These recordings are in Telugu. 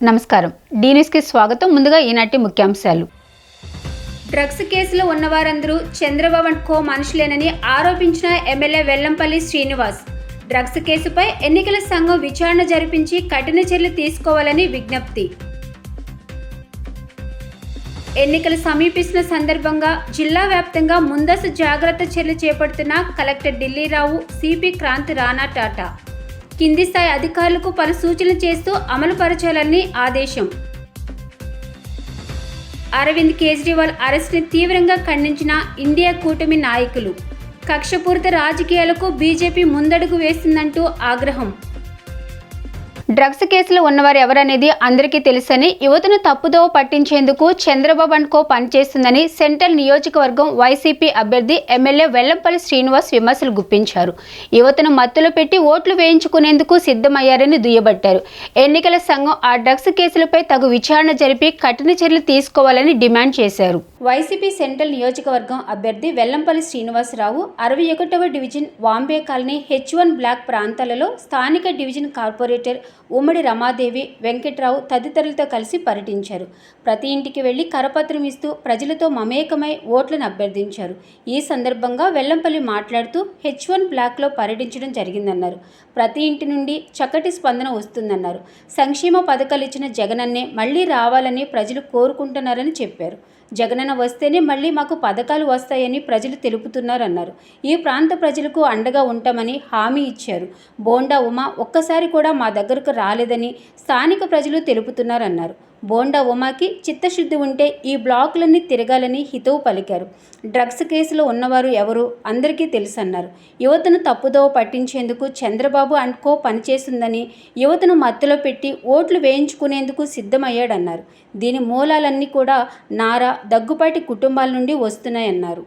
నమస్కారం. డి న్యూస్కి స్వాగతం. ముందుగా ఈనాటి ముఖ్యాంశాలు. డ్రగ్స్ కేసులో ఉన్నవారందరూ చంద్రబాబు అండ్ కో మనుషులేనని ఆరోపించిన ఎమ్మెల్యే వెల్లంపల్లి శ్రీనివాస్ డ్రగ్స్ కేసుపై ఎన్నికల సంఘం విచారణ జరిపించి కఠిన చర్యలు తీసుకోవాలని విజ్ఞప్తి. ఎన్నికలు సమీపిస్తున్న సందర్భంగా జిల్లా వ్యాప్తంగా ముందస్తు జాగ్రత్త చర్యలు చేపడుతున్న కలెక్టర్ ఢిల్లీరావు, సిపి క్రాంతి రాణా టాటా కింది స్థాయి అధికారులకు పలు సూచనలు చేస్తూ అమలుపరచాలని ఆదేశం. అరవింద్ కేజ్రీవాల్ అరెస్టుని తీవ్రంగా ఖండించిన ఇండియా కూటమి నాయకులు. కక్షపూరిత రాజకీయాలకు బీజేపీ ముందడుగు వేస్తుందంటూ ఆగ్రహం. డ్రగ్స్ కేసులో ఉన్నవారు ఎవరనేది అందరికీ తెలుసని, యువతను తప్పుదోవ పట్టించేందుకు చంద్రబాబు అండ్ కో పనిచేస్తుందని సెంట్రల్ నియోజకవర్గం వైసీపీ అభ్యర్థి ఎమ్మెల్యే వెల్లంపల్లి శ్రీనివాస్ విమర్శలు గుప్పించారు. యువతను మత్తులో పెట్టి ఓట్లు వేయించుకునేందుకు సిద్ధమయ్యారని దుయ్యబట్టారు. ఎన్నికల సంఘం ఆ డ్రగ్స్ కేసులపై తగు విచారణ జరిపి కఠిన చర్యలు తీసుకోవాలని డిమాండ్ చేశారు. వైసీపీ సెంట్రల్ నియోజకవర్గం అభ్యర్థి వెల్లంపల్లి శ్రీనివాసరావు 61వ division Vambay colony H1 block ప్రాంతాలలో స్థానిక డివిజన్ కార్పొరేటర్ ఉమ్మడి రమాదేవి, వెంకట్రావు తదితరులతో కలిసి పర్యటించారు. ప్రతి ఇంటికి వెళ్లి కరపత్రం ఇస్తూ ప్రజలతో మమేకమై ఓట్లను అభ్యర్థించారు. ఈ సందర్భంగా వెల్లంపల్లి మాట్లాడుతూ H1 బ్లాక్లో పర్యటించడం జరిగిందన్నారు. ప్రతి ఇంటి నుండి చక్కటి స్పందన వస్తుందన్నారు. సంక్షేమ పథకాలు ఇచ్చిన జగనన్నే మళ్లీ రావాలని ప్రజలు కోరుకుంటున్నారని చెప్పారు. జగనన్న వస్తేనే మళ్లీ మాకు పథకాలు వస్తాయని ప్రజలు తెలుపుతున్నారన్నారు. ఈ ప్రాంత ప్రజలకు అండగా ఉంటామని హామీ ఇచ్చారు. బోండా ఉమా ఒక్కసారి కూడా మా దగ్గరకు రాలేదని స్థానిక ప్రజలు తెలుపుతున్నారన్నారు. బోండా ఉమాకి చిత్తశుద్ధి ఉంటే ఈ బ్లాకులన్నీ తిరగాలని హితవు పలికారు. డ్రగ్స్ కేసులో ఉన్నవారు ఎవరు అందరికీ తెలుసన్నారు. యువతను తప్పుదోవ పట్టించేందుకు చంద్రబాబు అండ్ కో పనిచేస్తుందని, యువతను మత్తులో పెట్టి ఓట్లు వేయించుకునేందుకు సిద్ధమయ్యాడన్నారు. దీని మూలాలన్నీ కూడా నారా, దగ్గుపాటి కుటుంబాల నుండి వస్తున్నాయన్నారు.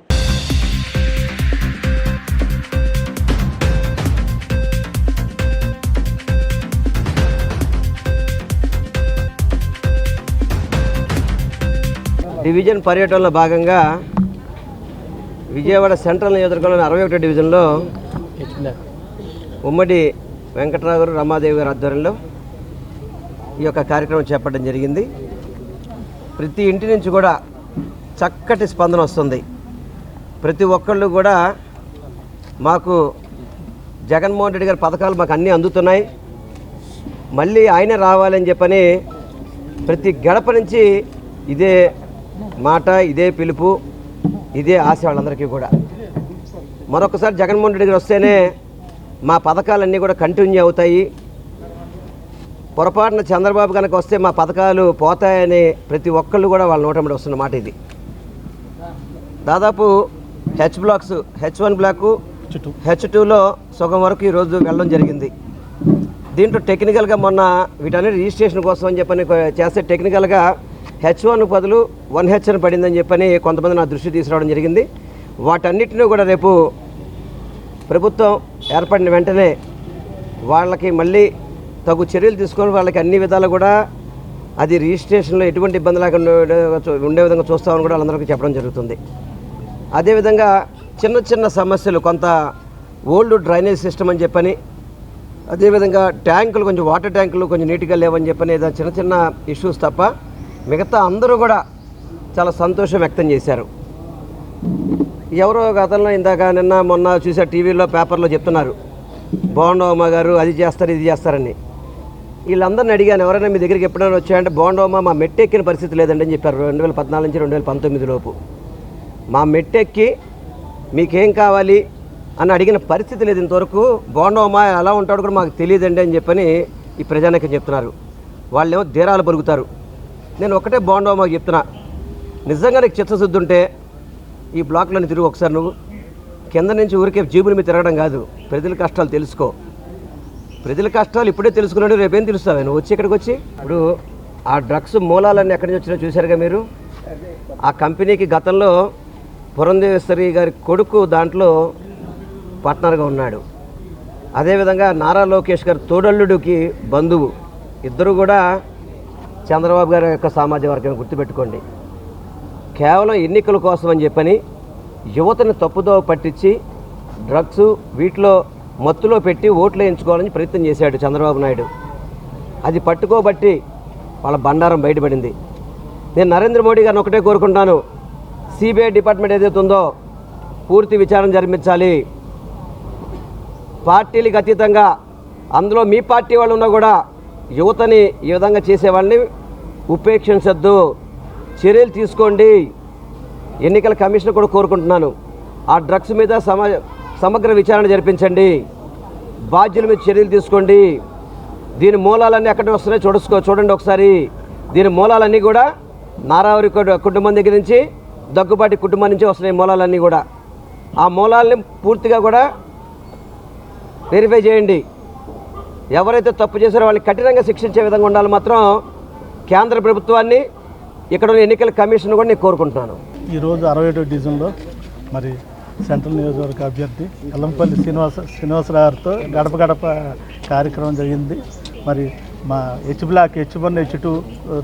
డివిజన్ పర్యటనలో భాగంగా విజయవాడ సెంట్రల్ నియోజకవర్గంలోని 61వ డివిజన్లో ఉమ్మడి వెంకట్రావు గారు, రమాదేవి గారి ఆధ్వర్యంలో ఈ యొక్క కార్యక్రమం చేపట్టడం జరిగింది. ప్రతి ఇంటి నుంచి కూడా చక్కటి స్పందన వస్తుంది. ప్రతి ఒక్కళ్ళు కూడా మాకు జగన్మోహన్ రెడ్డి గారి పథకాలు మాకు అన్నీ అందుతున్నాయి, మళ్ళీ ఆయనే రావాలని చెప్పని ప్రతి గడప నుంచి ఇదే మాట, ఇదే పిలుపు, ఇదే ఆశ వాళ్ళందరికీ కూడా. మరొకసారి జగన్మోహన్ రెడ్డి గారు వస్తేనే మా పథకాలన్నీ కూడా కంటిన్యూ అవుతాయి, పొరపాటున చంద్రబాబు కనుక వస్తే మా పథకాలు పోతాయని ప్రతి ఒక్కళ్ళు కూడా వాళ్ళ నోటంబడి వస్తున్న మాట ఇది. దాదాపు H1 బ్లాకు, H2లో సగం వరకు ఈరోజు వెళ్ళడం జరిగింది. దీంట్లో టెక్నికల్గా మొన్న వీటన్ని రిజిస్ట్రేషన్ కోసం అని చెప్పని చేస్తే టెక్నికల్గా H1 బదులు 1H అని పడిందని చెప్పని కొంతమంది నా దృష్టి తీసుకురావడం జరిగింది. వాటన్నిటినీ కూడా రేపు ప్రభుత్వం ఏర్పడిన వెంటనే వాళ్ళకి మళ్ళీ తగు చర్యలు తీసుకొని వాళ్ళకి అన్ని విధాలు కూడా అది రిజిస్ట్రేషన్లో ఎటువంటి ఇబ్బంది లేకుండా ఉండే విధంగా చూస్తామని కూడా వాళ్ళందరికీ చెప్పడం జరుగుతుంది. అదేవిధంగా చిన్న చిన్న సమస్యలు, కొంత ఓల్డ్ డ్రైనేజ్ సిస్టమ్ అని చెప్పని, అదేవిధంగా ట్యాంకులు, కొంచెం వాటర్ ట్యాంకులు కొంచెం నీట్గా లేవని చెప్పని, ఏదైనా చిన్న చిన్న ఇష్యూస్ తప్ప మిగతా అందరూ కూడా చాలా సంతోషం వ్యక్తం చేశారు. ఎవరో గతంలో ఇందాక నిన్న మొన్న చూసే టీవీలో, పేపర్లో చెప్తున్నారు బోండా ఉమా గారు అది చేస్తారు, ఇది చేస్తారని. వీళ్ళందరిని అడిగాను, ఎవరైనా మీ దగ్గరికి ఎప్పుడైనా వచ్చాయంటే బోండా ఉమా మా మెట్టెక్కిన పరిస్థితి లేదండి అని చెప్పారు. 2014 నుంచి 2019 లోపు మా మెట్టెక్కి మీకేం కావాలి అని అడిగిన పరిస్థితి లేదు ఇంతవరకు. బోండా ఉమా ఎలా ఉంటాడో కూడా మాకు తెలియదండి అని చెప్పని ఈ ప్రజానికం చెప్తున్నారు. వాళ్ళేమో ధీరాలు పరుగుతారు. నేను ఒకటే బోండా ఉమాకి చెప్తున్నా, నిజంగా నీకు చిత్తశుద్ధి ఉంటే ఈ బ్లాక్లోని తిరుగు ఒకసారి. నువ్వు కింద నుంచి ఊరికే జీబుల మీద తిరగడం కాదు, ప్రజల కష్టాలు తెలుసుకో. ప్రజల కష్టాలు ఇప్పుడే తెలుసుకున్నాడు, రేపేం తెలుస్తావే నువ్వు వచ్చి ఇక్కడికి వచ్చి. ఇప్పుడు ఆ డ్రగ్స్ మూలాలన్నీ ఎక్కడి నుంచి వచ్చినా చూశారుగా మీరు. ఆ కంపెనీకి గతంలో పురంధేశ్వరి గారి కొడుకు దాంట్లో పార్ట్నర్గా ఉన్నాడు. అదేవిధంగా నారా లోకేష్ గారి తోడల్లుడికి బంధువు. ఇద్దరు కూడా చంద్రబాబు గారి యొక్క సామాజిక వర్గం. గుర్తుపెట్టుకోండి, కేవలం ఎన్నికల కోసం అని చెప్పని యువతను తప్పుదోవ పట్టించి డ్రగ్స్ వీటిలో మత్తులో పెట్టి ఓట్లు వేయించుకోవాలని ప్రయత్నం చేశాడు చంద్రబాబు నాయుడు. అది పట్టుకోబట్టి వాళ్ళ బండారం బయటపడింది. నేను నరేంద్ర మోడీ గారిని ఒకటే కోరుకుంటాను, సిబిఐ డిపార్ట్మెంట్ ఏదైతే ఉందో పూర్తి విచారణ జరిపించాలి. పార్టీలకు అతీతంగా అందులో మీ పార్టీ వాళ్ళు ఉన్నా కూడా యువతని ఈ విధంగా చేసేవాళ్ళని ఉపేక్షించద్దు, చర్యలు తీసుకోండి. ఎన్నికల కమిషన్ కూడా కోరుకుంటున్నాను, ఆ డ్రగ్స్ మీద సమగ్ర విచారణ జరిపించండి, బాధ్యుల మీద చర్యలు తీసుకోండి. దీని మూలాలన్నీ ఎక్కడ వస్తున్నాయో చూడండి ఒకసారి. దీని మూలాలన్నీ కూడా నారావరి కుటుంబం దగ్గర నుంచి, దగ్గుబాటి కుటుంబం నుంచి వస్తున్నాయి మూలాలన్నీ కూడా. ఆ మూలాలని పూర్తిగా కూడా వెరిఫై చేయండి. ఎవరైతే తప్పు చేశారో వాళ్ళని కఠినంగా శిక్షించే విధంగా ఉండాలి మాత్రం కేంద్ర ప్రభుత్వాన్ని, ఇక్కడ ఉన్న ఎన్నికల కమిషన్ కూడా నేను కోరుకుంటున్నాను. ఈరోజు 67వ డివిజన్లో మరి సెంట్రల్ నియోజకవర్గ అభ్యర్థి ఎల్లంపల్లి శ్రీనివాసరావు గారితో గడప గడప కార్యక్రమం జరిగింది. మరి మా H1, H1, H2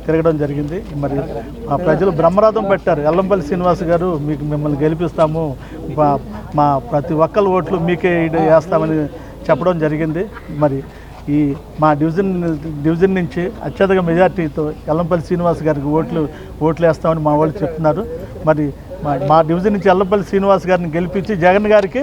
తిరగడం జరిగింది. మరి మా ప్రజలు బ్రహ్మరథం పెట్టారు, ఎల్లంపల్లి శ్రీనివాస్ గారు మిమ్మల్ని గెలిపిస్తాము, మా ప్రతి ఒక్కరి ఓట్లు మీకే వేస్తామని చెప్పడం జరిగింది. మరి ఈ మా డివిజన్ నుంచి అత్యధిక మెజార్టీతో ఎల్లంపల్లి శ్రీనివాస్ గారికి ఓట్లు వేస్తామని మా వాళ్ళు చెప్తున్నారు. మరి మా డివిజన్ నుంచి ఎల్లంపల్లి శ్రీనివాస్ గారిని గెలిపించి జగన్ గారికి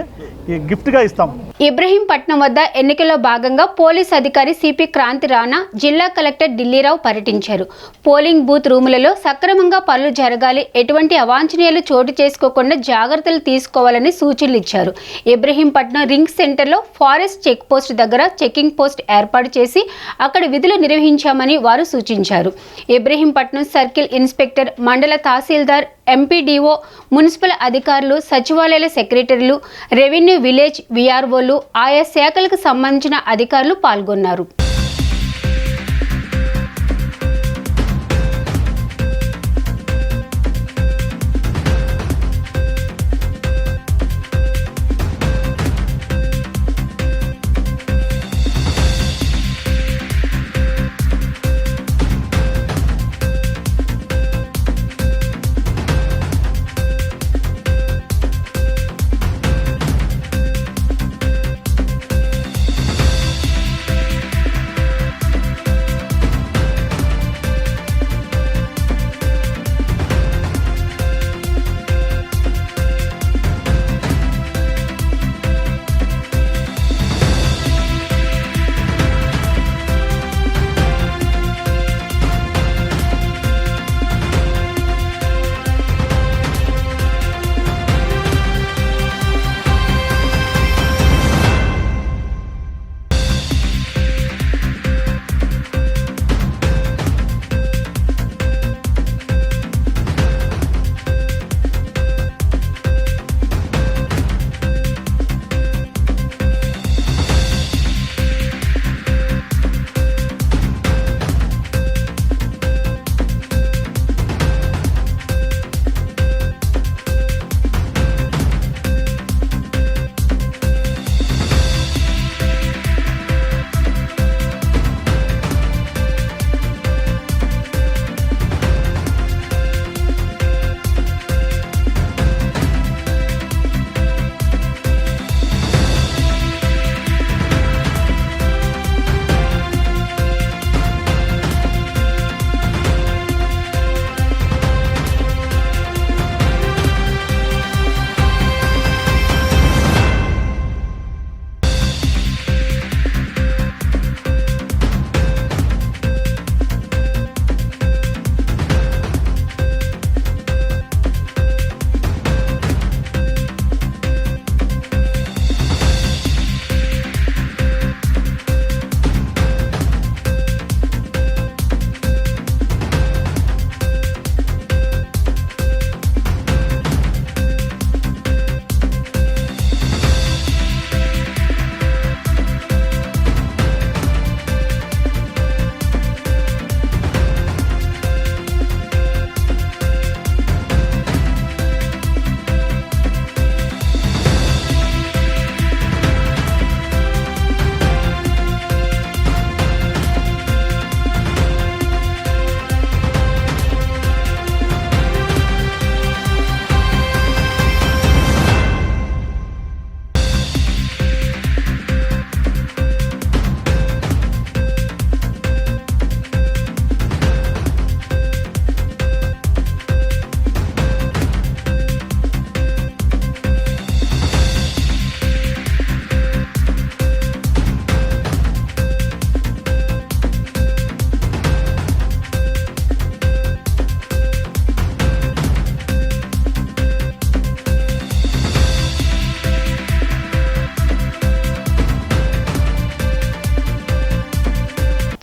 ఈ గిఫ్ట్గా ఇస్తాం. ఇబ్రహీంపట్నం వద్ద ఎన్నికల్లో భాగంగా పోలీస్ అధికారి సిపి క్రాంతి రాణా, జిల్లా కలెక్టర్ ఢిల్లీరావు పర్యటించారు. పోలింగ్ బూత్ రూములలో సక్రమంగా పనులు జరగాలి, ఎటువంటి అవాంఛనీయాలు చోటు చేసుకోకుండా జాగ్రత్తలు తీసుకోవాలని సూచనలు ఇచ్చారు. ఇబ్రహీంపట్నం రింగ్ సెంటర్లో ఫారెస్ట్ చెక్ పోస్ట్ దగ్గర చెకింగ్ పోస్ట్ ఏర్పాటు చేసి అక్కడ విధులు నిర్వహించామని వారు సూచించారు. ఇబ్రహీంపట్నం సర్కిల్ ఇన్స్పెక్టర్, మండల తహసీల్దార్, ఎంపీడీఓ, మున్సిపల్ అధికారులు, సచివాలయాల సెక్రటరీలు, రెవెన్యూ, విలేజ్ విఆర్ఓలు, ఆయా శాఖలకు సంబంధించిన అధికారులు పాల్గొన్నారు.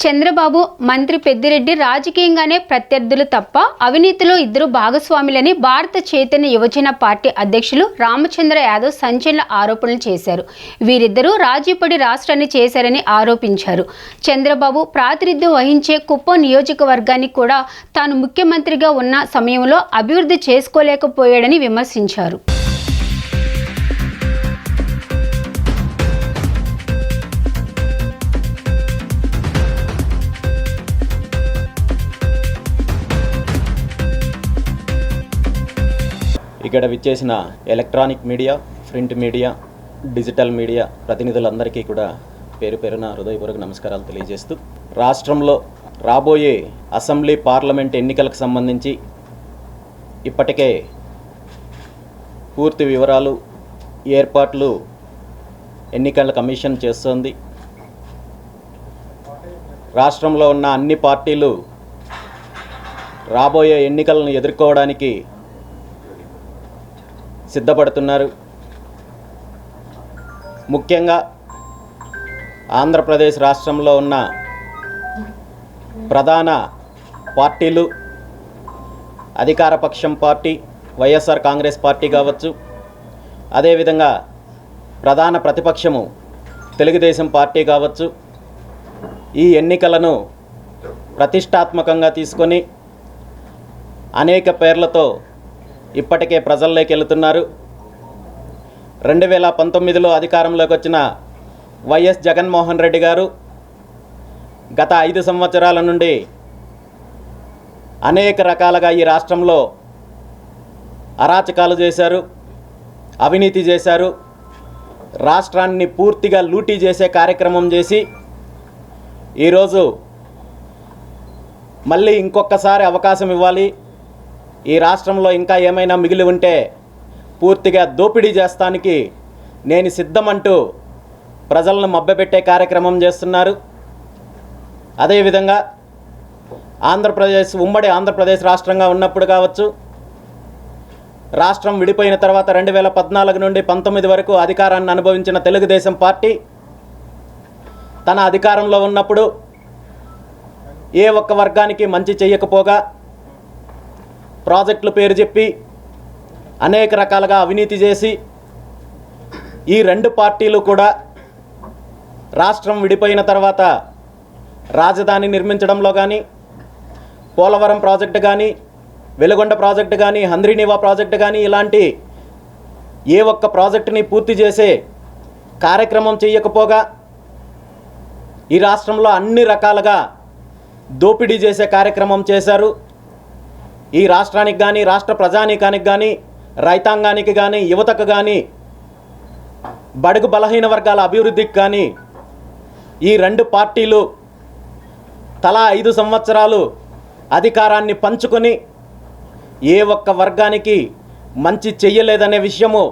చంద్రబాబు, మంత్రి పెద్దిరెడ్డి రాజకీయంగానే ప్రత్యర్థులు తప్ప అవినీతిలో ఇద్దరు భాగస్వాములని భారత చైతన్య యువజన పార్టీ అధ్యక్షులు రామచంద్ర యాదవ్ సంచలన ఆరోపణలు చేశారు. వీరిద్దరూ రాజీపడి రాష్ట్రాన్ని చేశారని ఆరోపించారు. చంద్రబాబు ప్రాతినిధ్యం వహించే కుప్పం నియోజకవర్గాన్ని కూడా తాను ముఖ్యమంత్రిగా ఉన్న సమయంలో అభివృద్ధి చేసుకోలేకపోయాడని విమర్శించారు. ఇక్కడ విచ్చేసిన electronic media, print media, digital media ప్రతినిధులందరికీ కూడా పేరు పేరున హృదయపూర్వక నమస్కారాలు తెలియజేస్తూ, రాష్ట్రంలో రాబోయే అసెంబ్లీ, పార్లమెంట్ ఎన్నికలకు సంబంధించి ఇప్పటికే పూర్తి వివరాలు, ఏర్పాట్లు ఎన్నికల కమిషన్ చేస్తోంది. రాష్ట్రంలో ఉన్న అన్ని పార్టీలు రాబోయే ఎన్నికలను ఎదుర్కోవడానికి సిద్ధపడుతున్నారు. ముఖ్యంగా ఆంధ్రప్రదేశ్ రాష్ట్రంలో ఉన్న ప్రధాన పార్టీలు, అధికార పక్షం పార్టీ వైఎస్ఆర్ కాంగ్రెస్ పార్టీ కావచ్చు, అదేవిధంగా ప్రధాన ప్రతిపక్షము తెలుగుదేశం పార్టీ కావచ్చు, ఈ ఎన్నికలను ప్రతిష్టాత్మకంగా తీసుకొని అనేక పేర్లతో ఇప్పటికే ప్రజల్లోకి వెళుతున్నారు. 2019లో అధికారంలోకి వచ్చిన వైఎస్ జగన్మోహన్ రెడ్డి గారు గత 5 సంవత్సరాల నుండి అనేక రకాలుగా ఈ రాష్ట్రంలో అరాచకాలు చేశారు, అవినీతి చేశారు, రాష్ట్రాన్ని పూర్తిగా లూటీ చేసే కార్యక్రమం చేసి ఈరోజు మళ్ళీ ఇంకొకసారి అవకాశం ఇవ్వాలి, ఈ రాష్ట్రంలో ఇంకా ఏమైనా మిగిలి ఉంటే పూర్తిగా దోపిడీ చేస్తానికి నేను సిద్ధమంటూ ప్రజలను మభ్యపెట్టే కార్యక్రమం చేస్తున్నారు. అదేవిధంగా ఉమ్మడి ఆంధ్రప్రదేశ్ రాష్ట్రంగా ఉన్నప్పుడు కావచ్చు, రాష్ట్రం విడిపోయిన తర్వాత 2014 నుండి 19 వరకు అధికారాన్ని అనుభవించిన తెలుగుదేశం పార్టీ తన అధికారంలో ఉన్నప్పుడు ఏ ఒక్క వర్గానికి మంచి చేయకపోగా ప్రాజెక్టుల పేరు చెప్పి అనేక రకాలుగా అవినీతి చేసి ఈ 2 పార్టీలు కూడా రాష్ట్రం విడిపోయిన తర్వాత రాజధాని నిర్మించడంలో కానీ, పోలవరం ప్రాజెక్టు కానీ, వెలుగొండ ప్రాజెక్టు కానీ, హంద్రీనివా ప్రాజెక్టు కానీ ఇలాంటి ఏ ఒక్క ప్రాజెక్టుని పూర్తి చేసే కార్యక్రమం చేయకపోగా ఈ రాష్ట్రంలో అన్ని రకాలుగా దోపిడీ చేసే కార్యక్రమం చేశారు. ఈ రాష్ట్రానికి కానీ, రాష్ట్ర ప్రజానీకానికి కానీ, రైతాంగానికి కానీ, యువతకు కానీ, బడుగు బలహీన వర్గాల అభివృద్ధికి కానీ ఈ 2 పార్టీలు తలా 5 సంవత్సరాలు అధికారాన్ని పంచుకొని ఏ ఒక్క వర్గానికి మంచి చెయ్యలేదనే విషయము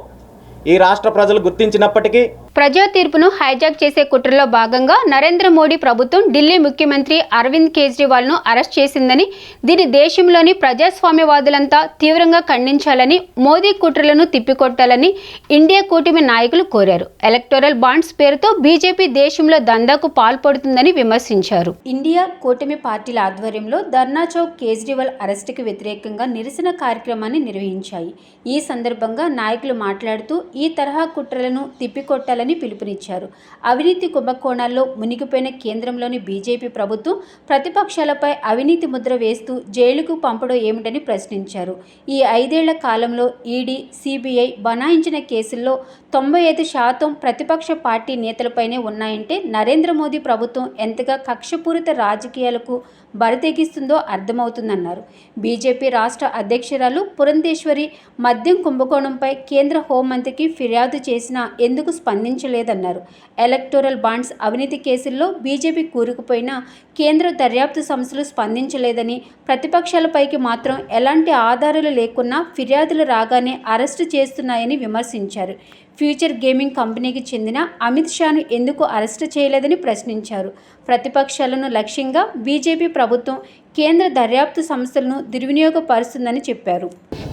ఈ రాష్ట్ర ప్రజలు గుర్తించినప్పటికీ ప్రజా తీర్పును హైజాక్ చేసే కుట్రలో భాగంగా నరేంద్ర మోడీ ప్రభుత్వం ఢిల్లీ ముఖ్యమంత్రి అరవింద్ కేజ్రీవాల్ను అరెస్ట్ చేసిందని, దీని దేశంలోని ప్రజాస్వామ్యవాదులంతా తీవ్రంగా ఖండించాలని, మోదీ కుట్రలను తిప్పికొట్టాలని ఇండియా కూటమి నాయకులు కోరారు. ఎలక్టోరల్ బాండ్స్ పేరుతో బీజేపీ దేశంలో దందాకు పాల్పడుతుందని విమర్శించారు. ఇండియా కూటమి పార్టీల ఆధ్వర్యంలో ధర్నా చౌక్ కేజ్రీవాల్ అరెస్టుకు వ్యతిరేకంగా నిరసన కార్యక్రమాన్ని నిర్వహించాయి. ఈ సందర్భంగా నాయకులు మాట్లాడుతూ ఈ తరహా కుట్రలను తిప్పికొట్టాలని పిలుపునిచ్చారు. అవినీతి కుంభకోణాల్లో మునిగిపోయిన కేంద్రంలోని బీజేపీ ప్రభుత్వం ప్రతిపక్షాలపై అవినీతి ముద్ర వేస్తూ జైలుకు పంపడం ఏమిటని ప్రశ్నించారు. ఈ 5 ఏళ్ల కాలంలో ఈడీ, సిబిఐ బనాయించిన కేసుల్లో 95% ప్రతిపక్ష పార్టీ నేతలపైనే ఉన్నాయంటే నరేంద్ర మోదీ ప్రభుత్వం ఎంతగా కక్షపూరిత రాజకీయాలకు బరితెగిస్తుందో అర్థమవుతుందన్నారు. బీజేపీ రాష్ట్ర అధ్యక్షురాలు పురంధేశ్వరి మద్యం కుంభకోణంపై కేంద్ర హోంమంత్రికి ఫిర్యాదు చేసినా ఎందుకు స్పందించలేదన్నారు. ఎలక్టోరల్ బాండ్స్ అవినీతి కేసుల్లో బీజేపీ కూరుకుపోయినా కేంద్ర దర్యాప్తు సంస్థలు స్పందించలేదని, ప్రతిపక్షాలపైకి మాత్రం ఎలాంటి ఆధారాలు లేకున్నా ఫిర్యాదులు రాగానే అరెస్టు చేస్తున్నాయని విమర్శించారు. ఫ్యూచర్ గేమింగ్ కంపెనీకి చెందిన అమిత్ షాను ఎందుకు అరెస్టు చేయలేదని ప్రశ్నించారు. ప్రతిపక్షాలను లక్ష్యంగా బీజేపీ ప్రభుత్వం కేంద్ర దర్యాప్తు సంస్థలను దుర్వినియోగపరుస్తుందని చెప్పారు.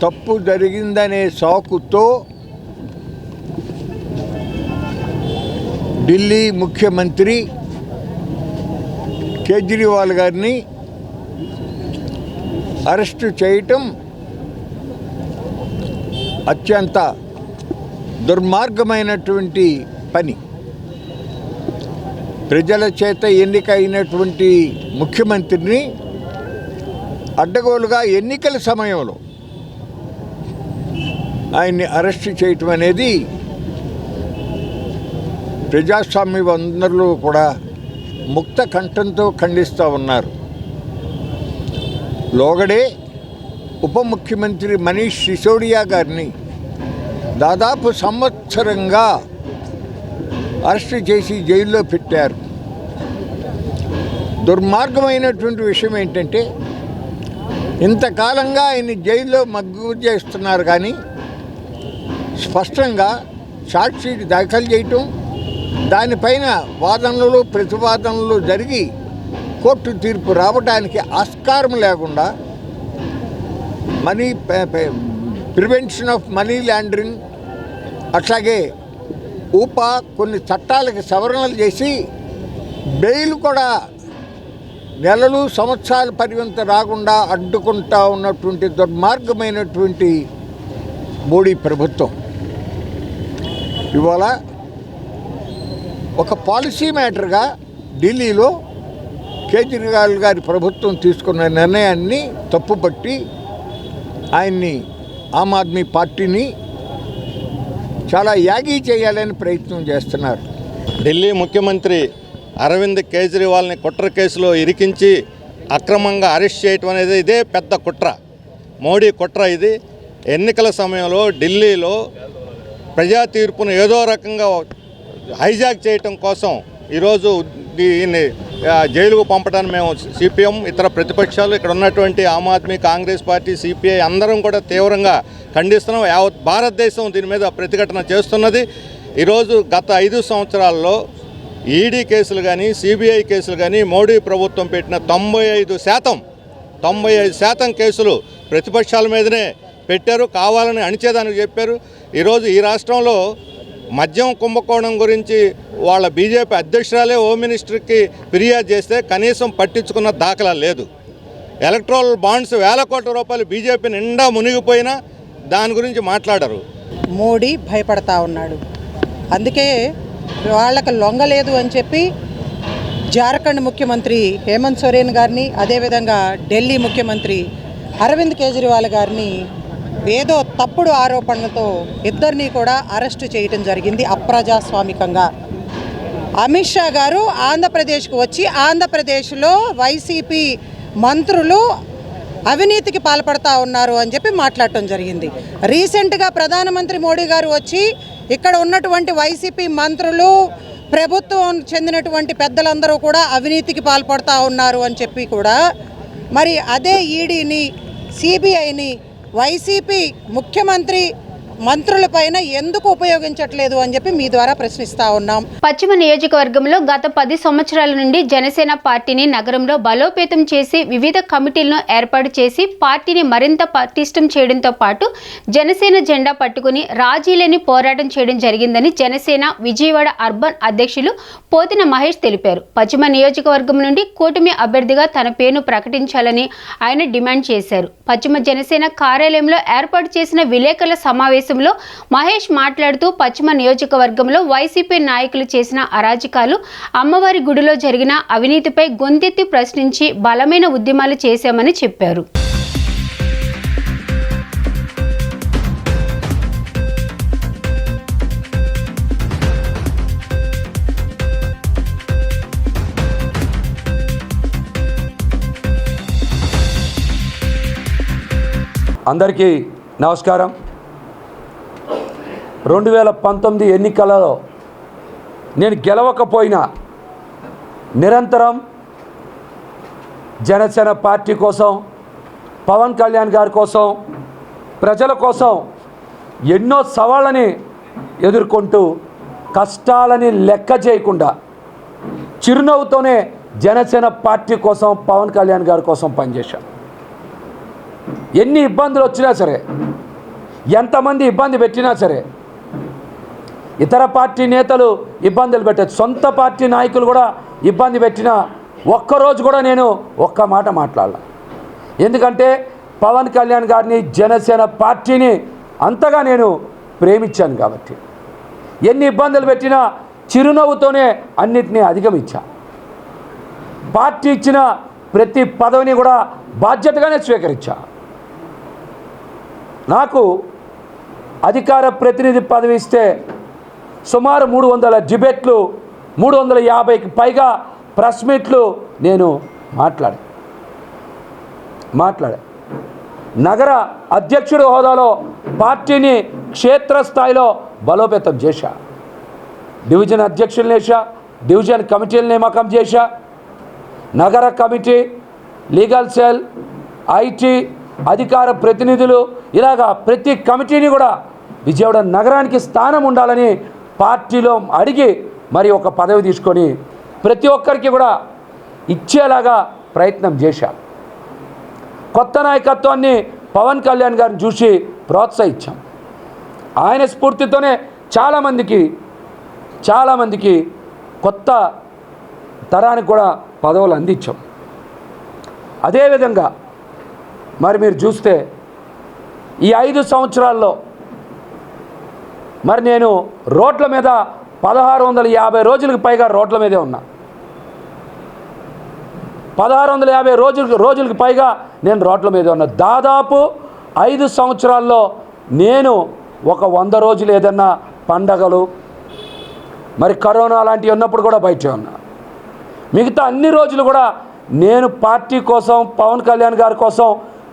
తప్పు జరిగిందనే సాకుతో ఢిల్లీ ముఖ్యమంత్రి కేజ్రీవాల్ గారిని అరెస్టు చేయటం అత్యంత దుర్మార్గమైనటువంటి పని. ప్రజల చేత ఎన్నికైనటువంటి ముఖ్యమంత్రిని అడ్డగోలుగా ఎన్నికల సమయంలో ఆయన్ని అరెస్టు చేయటం అనేది ప్రజాస్వామ్యవందరూ కూడా ముక్త కంఠంతో ఖండిస్తూ ఉన్నారు. లోగడే ఉప ముఖ్యమంత్రి మనీష్ సిసోడియా గారిని దాదాపు సంవత్సరంగా అరెస్టు చేసి జైల్లో పెట్టారు. దుర్మార్గమైనటువంటి విషయం ఏంటంటే ఇంతకాలంగా ఆయన్ని జైల్లో మగ్గు చేస్తున్నారు, కానీ స్పష్టంగా ఛార్జ్ షీట్ దాఖలు చేయటం, దానిపైన వాదనలు ప్రతివాదనలు జరిగి కోర్టు తీర్పు రావడానికి ఆస్కారం లేకుండా ప్రివెన్షన్ ఆఫ్ మనీ లాండరింగ్, అట్లాగే ఊపా కొన్ని చట్టాలకి సవరణలు చేసి బెయిల్ కూడా నెలలు సంవత్సరాల పరిమిత రాకుండా అడ్డుకుంటా ఉన్నటువంటి దుర్మార్గమైనటువంటి మోడీ ప్రభుత్వం ఇవాళ ఒక పాలసీ మ్యాటర్గా ఢిల్లీలో కేజ్రీవాల్ గారి ప్రభుత్వం తీసుకున్న నిర్ణయాన్ని తప్పుపట్టి ఆయన్ని ఆమ్ ఆద్మీ పార్టీని చాలా యాగీ చేయాలని ప్రయత్నం చేస్తున్నారు. ఢిల్లీ ముఖ్యమంత్రి అరవింద్ కేజ్రీవాల్ని కుట్ర కేసులో ఇరికించి అక్రమంగా అరెస్ట్ చేయటం అనేది ఇదే పెద్ద కుట్ర, మోడీ కుట్ర. ఇది ఎన్నికల సమయంలో ఢిల్లీలో ప్రజా తీర్పును ఏదో రకంగా హైజాక్ చేయటం కోసం ఈరోజు దీన్ని జైలుకు పంపడానికి మేము సిపిఎం ఇతర ప్రతిపక్షాలు ఇక్కడ ఉన్నటువంటి ఆమ్ ఆద్మీ, కాంగ్రెస్ పార్టీ, సిపిఐ అందరం కూడా తీవ్రంగా ఖండిస్తున్నాం. యావత్ భారతదేశం దీని మీద ప్రతిఘటన చేస్తున్నది. ఈరోజు గత 5 సంవత్సరాల్లో ఈడీ కేసులు కానీ సిబిఐ కేసులు కానీ మోడీ ప్రభుత్వం పెట్టిన 95% కేసులు ప్రతిపక్షాల మీదనే పెట్టారు, కావాలని అణిచేదానికి చెప్పారు. ఈరోజు ఈ రాష్ట్రంలో మద్యం కుంభకోణం గురించి వాళ్ళ బీజేపీ అధ్యక్షురాలే హోమ్ మినిస్టర్కి ఫిర్యాదు చేస్తే కనీసం పట్టించుకున్న దాఖలా లేదు. ఎలక్ట్రల్ బాండ్స్ వేల కోట్ల రూపాయలు బీజేపీ నిండా మునిగిపోయినా దాని గురించి మాట్లాడరు. మోడీ భయపడతా ఉన్నాడు, అందుకే వాళ్ళకి లొంగలేదు అని చెప్పి జార్ఖండ్ ముఖ్యమంత్రి హేమంత్ సోరెన్ గారిని, అదేవిధంగా ఢిల్లీ ముఖ్యమంత్రి అరవింద్ కేజ్రీవాల్ గారిని ఏదో తప్పుడు ఆరోపణలతో ఇద్దరిని కూడా అరెస్టు చేయటం జరిగింది అప్రజాస్వామికంగా. అమిత్ షా గారు ఆంధ్రప్రదేశ్కు వచ్చి ఆంధ్రప్రదేశ్లో వైసీపీ మంత్రులు అవినీతికి పాల్పడతా ఉన్నారు అని చెప్పి మాట్లాడటం జరిగింది. రీసెంట్గా ప్రధానమంత్రి మోడీ గారు వచ్చి ఇక్కడ ఉన్నటువంటి వైసీపీ మంత్రులు, ప్రభుత్వం చెందినటువంటి పెద్దలందరూ కూడా అవినీతికి పాల్పడతా ఉన్నారు అని చెప్పి కూడా మరి అదే ఈడీని, సిబిఐని వైసీపీ ముఖ్యమంత్రి మంత్రులపైన ఎందుకు ఉపయోగించట్లేదు అని చెప్పి మీ ద్వారా ప్రశ్నిస్తా ఉన్నాం. పశ్చిమ నియోజకవర్గంలో గత 10 సంవత్సరాల నుండి జనసేన పార్టీని నగరంలో బలోపేతం చేసి వివిధ కమిటీలను ఏర్పాటు చేసి పార్టీని మరింత పటిష్టం చేయడంతో పాటు జనసేన జెండా పట్టుకుని రాజీలేని పోరాటం చేయడం జరిగిందని జనసేన విజయవాడ అర్బన్ అధ్యక్షులు పోతిన మహేష్ తెలిపారు. పశ్చిమ నియోజకవర్గం నుండి కూటమి అభ్యర్థిగా తన పేరును ప్రకటించాలని ఆయన డిమాండ్ చేశారు. పశ్చిమ జనసేన కార్యాలయంలో ఏర్పాటు చేసిన విలేకరుల సమావేశంలో మహేష్ మాట్లాడుతూ పశ్చిమ నియోజకవర్గంలో వైసీపీ నాయకులు చేసిన అరాజకాలు, అమ్మవారి గుడిలో జరిగిన అవినీతిపై గొంతెత్తి ప్రశ్నించి బలమైన ఉద్యమాలు చేశామని చెప్పారు. అందరికీ నమస్కారం. 2019 ఎన్నికలలో నేను గెలవకపోయినా నిరంతరం జనసేన పార్టీ కోసం, పవన్ కళ్యాణ్ గారి కోసం, ప్రజల కోసం ఎన్నో సవాళ్ళని ఎదుర్కొంటూ కష్టాలని లెక్క చేయకుండా చిరునవ్వుతోనే జనసేన పార్టీ కోసం, పవన్ కళ్యాణ్ గారి కోసం పనిచేశాను. ఎన్ని ఇబ్బందులు వచ్చినా సరే, ఎంతమంది ఇబ్బంది పెట్టినా సరే, ఇతర పార్టీ నేతలు ఇబ్బందులు పెట్టచ్చు, సొంత పార్టీ నాయకులు కూడా ఇబ్బంది పెట్టినా ఒక్కరోజు కూడా నేను ఒక్క మాట మాట్లాడాల. ఎందుకంటే పవన్ కళ్యాణ్ గారిని, జనసేన పార్టీని అంతగా నేను ప్రేమించాను కాబట్టి. ఎన్ని ఇబ్బందులు పెట్టినా చిరునవ్వుతోనే అన్నిటినీ అధిగమించా. పార్టీ ఇచ్చిన ప్రతి పదవిని కూడా బాధ్యతగానే స్వీకరించా. నాకు అధికార ప్రతినిధి పదవి ఇస్తే సుమారు 300 డిబేట్లు, 350కి పైగా ప్రెస్ మీట్లు నేను మాట్లాడా. నగర అధ్యక్షుడి హోదాలో పార్టీని క్షేత్రస్థాయిలో బలోపేతం చేశా. డివిజన్ అధ్యక్షులను వేసా, డివిజన్ కమిటీలను నియామకం చేశా. నగర కమిటీ, లీగల్ సెల్, ఐటీ, అధికార ప్రతినిధులు, ఇలాగా ప్రతి కమిటీని కూడా విజయవాడ నగరానికి స్థానం ఉండాలని పార్టీలో అడిగి మరి ఒక పదవి తీసుకొని ప్రతి ఒక్కరికి కూడా ఇచ్చేలాగా ప్రయత్నం చేశా. కొత్త నాయకత్వాన్ని పవన్ కళ్యాణ్ గారిని చూసి ప్రోత్సహించాం. ఆయన స్ఫూర్తితోనే చాలామందికి కొత్త తరానికి కూడా పదవులు అందించాం. అదేవిధంగా మరి మీరు చూస్తే ఈ 5 సంవత్సరాల్లో మరి నేను రోడ్ల మీద 1650 రోజులకు పైగా రోడ్ల మీదే ఉన్నా. 1650 రోజులకు పైగా నేను రోడ్ల మీదే ఉన్నా. దాదాపు 5 సంవత్సరాల్లో నేను ఒక 100 రోజులు ఏదన్నా పండగలు, మరి కరోనా లాంటివి ఉన్నప్పుడు కూడా బయటే ఉన్నా. మిగతా అన్ని రోజులు కూడా నేను పార్టీ కోసం, పవన్ కళ్యాణ్ గారి కోసం,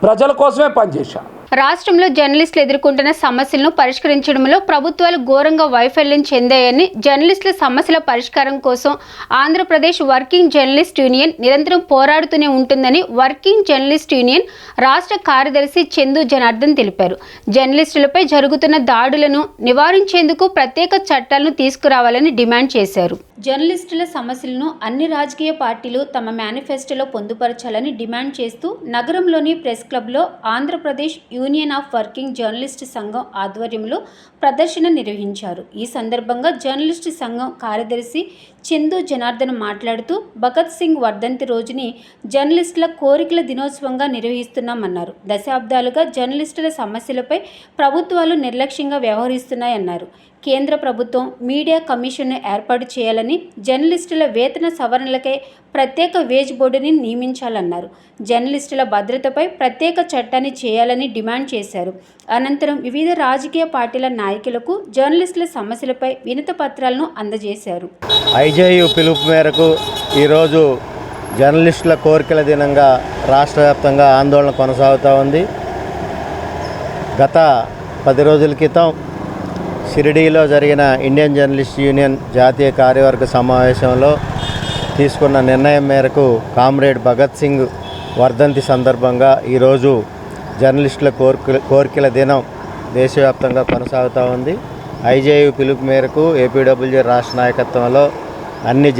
ప్రజల కోసమే పనిచేశాను. రాష్ట్రంలో జర్నలిస్టులు ఎదుర్కొంటున్న సమస్యలను పరిష్కరించడంలో ప్రభుత్వాలు ఘోరంగా వైఫల్యం చెందాయని, జర్నలిస్టుల సమస్యల పరిష్కారం కోసం ఆంధ్రప్రదేశ్ వర్కింగ్ జర్నలిస్ట్ యూనియన్ నిరంతరం పోరాడుతూనే ఉంటుందని వర్కింగ్ జర్నలిస్ట్ యూనియన్ రాష్ట్ర కార్యదర్శి చందు జనార్దన్ తెలిపారు. జర్నలిస్టులపై జరుగుతున్న దాడులను నివారించేందుకు ప్రత్యేక చట్టాలను తీసుకురావాలని డిమాండ్ చేశారు. జర్నలిస్టుల సమస్యలను అన్ని రాజకీయ పార్టీలు తమ మేనిఫెస్టోలో పొందుపరచాలని డిమాండ్ చేస్తూ నగరంలోని ప్రెస్ క్లబ్లో Andhra Pradesh union of working journalist సంఘం ఆధ్వర్యంలో ప్రదర్శన నిర్వహించారు. ఈ సందర్భంగా జర్నలిస్ట్ సంఘం కార్యదర్శి చందు జనార్దన్ మాట్లాడుతూ భగత్ సింగ్ వర్ధంతి రోజుని జర్నలిస్టుల కోరికల దినోత్సవంగా నిర్వహిస్తున్నామన్నారు. దశాబ్దాలుగా జర్నలిస్టుల సమస్యలపై ప్రభుత్వాలు నిర్లక్ష్యంగా వ్యవహరిస్తున్నాయన్నారు. కేంద్ర ప్రభుత్వం మీడియా కమిషన్ను ఏర్పాటు చేయాలని, జర్నలిస్టుల వేతన సవరణలకై ప్రత్యేక వేజ్ బోర్డుని నియమించాలన్నారు. జర్నలిస్టుల భద్రతపై ప్రత్యేక చట్టాన్ని చేయాలని డిమాండ్ చేశారు. అనంతరం వివిధ రాజకీయ పార్టీల నాయకులకు జర్నలిస్టుల సమస్యలపై వినతి పత్రాలను అందజేశారు. ఐజేయు పిలుపు మేరకు ఈరోజు జర్నలిస్టుల కోరికల దినంగా రాష్ట్ర వ్యాప్తంగా ఆందోళన కొనసాగుతూ ఉంది. గత 10 రోజుల క్రితం షిరిడీలో జరిగిన ఇండియన్ జర్నలిస్ట్ యూనియన్ జాతీయ కార్యవర్గ సమావేశంలో తీసుకున్న నిర్ణయం మేరకు కామ్రేడ్ భగత్ సింగ్ వర్ధంతి సందర్భంగా ఈరోజు జర్నలిస్టుల కోరికల దినం దేశవ్యాప్తంగా కొనసాగుతూ ఉంది. ఐజేయు పిలుపు మేరకు ఏపీడబ్ల్యూజే రాష్ట్ర నాయకత్వంలో అన్ని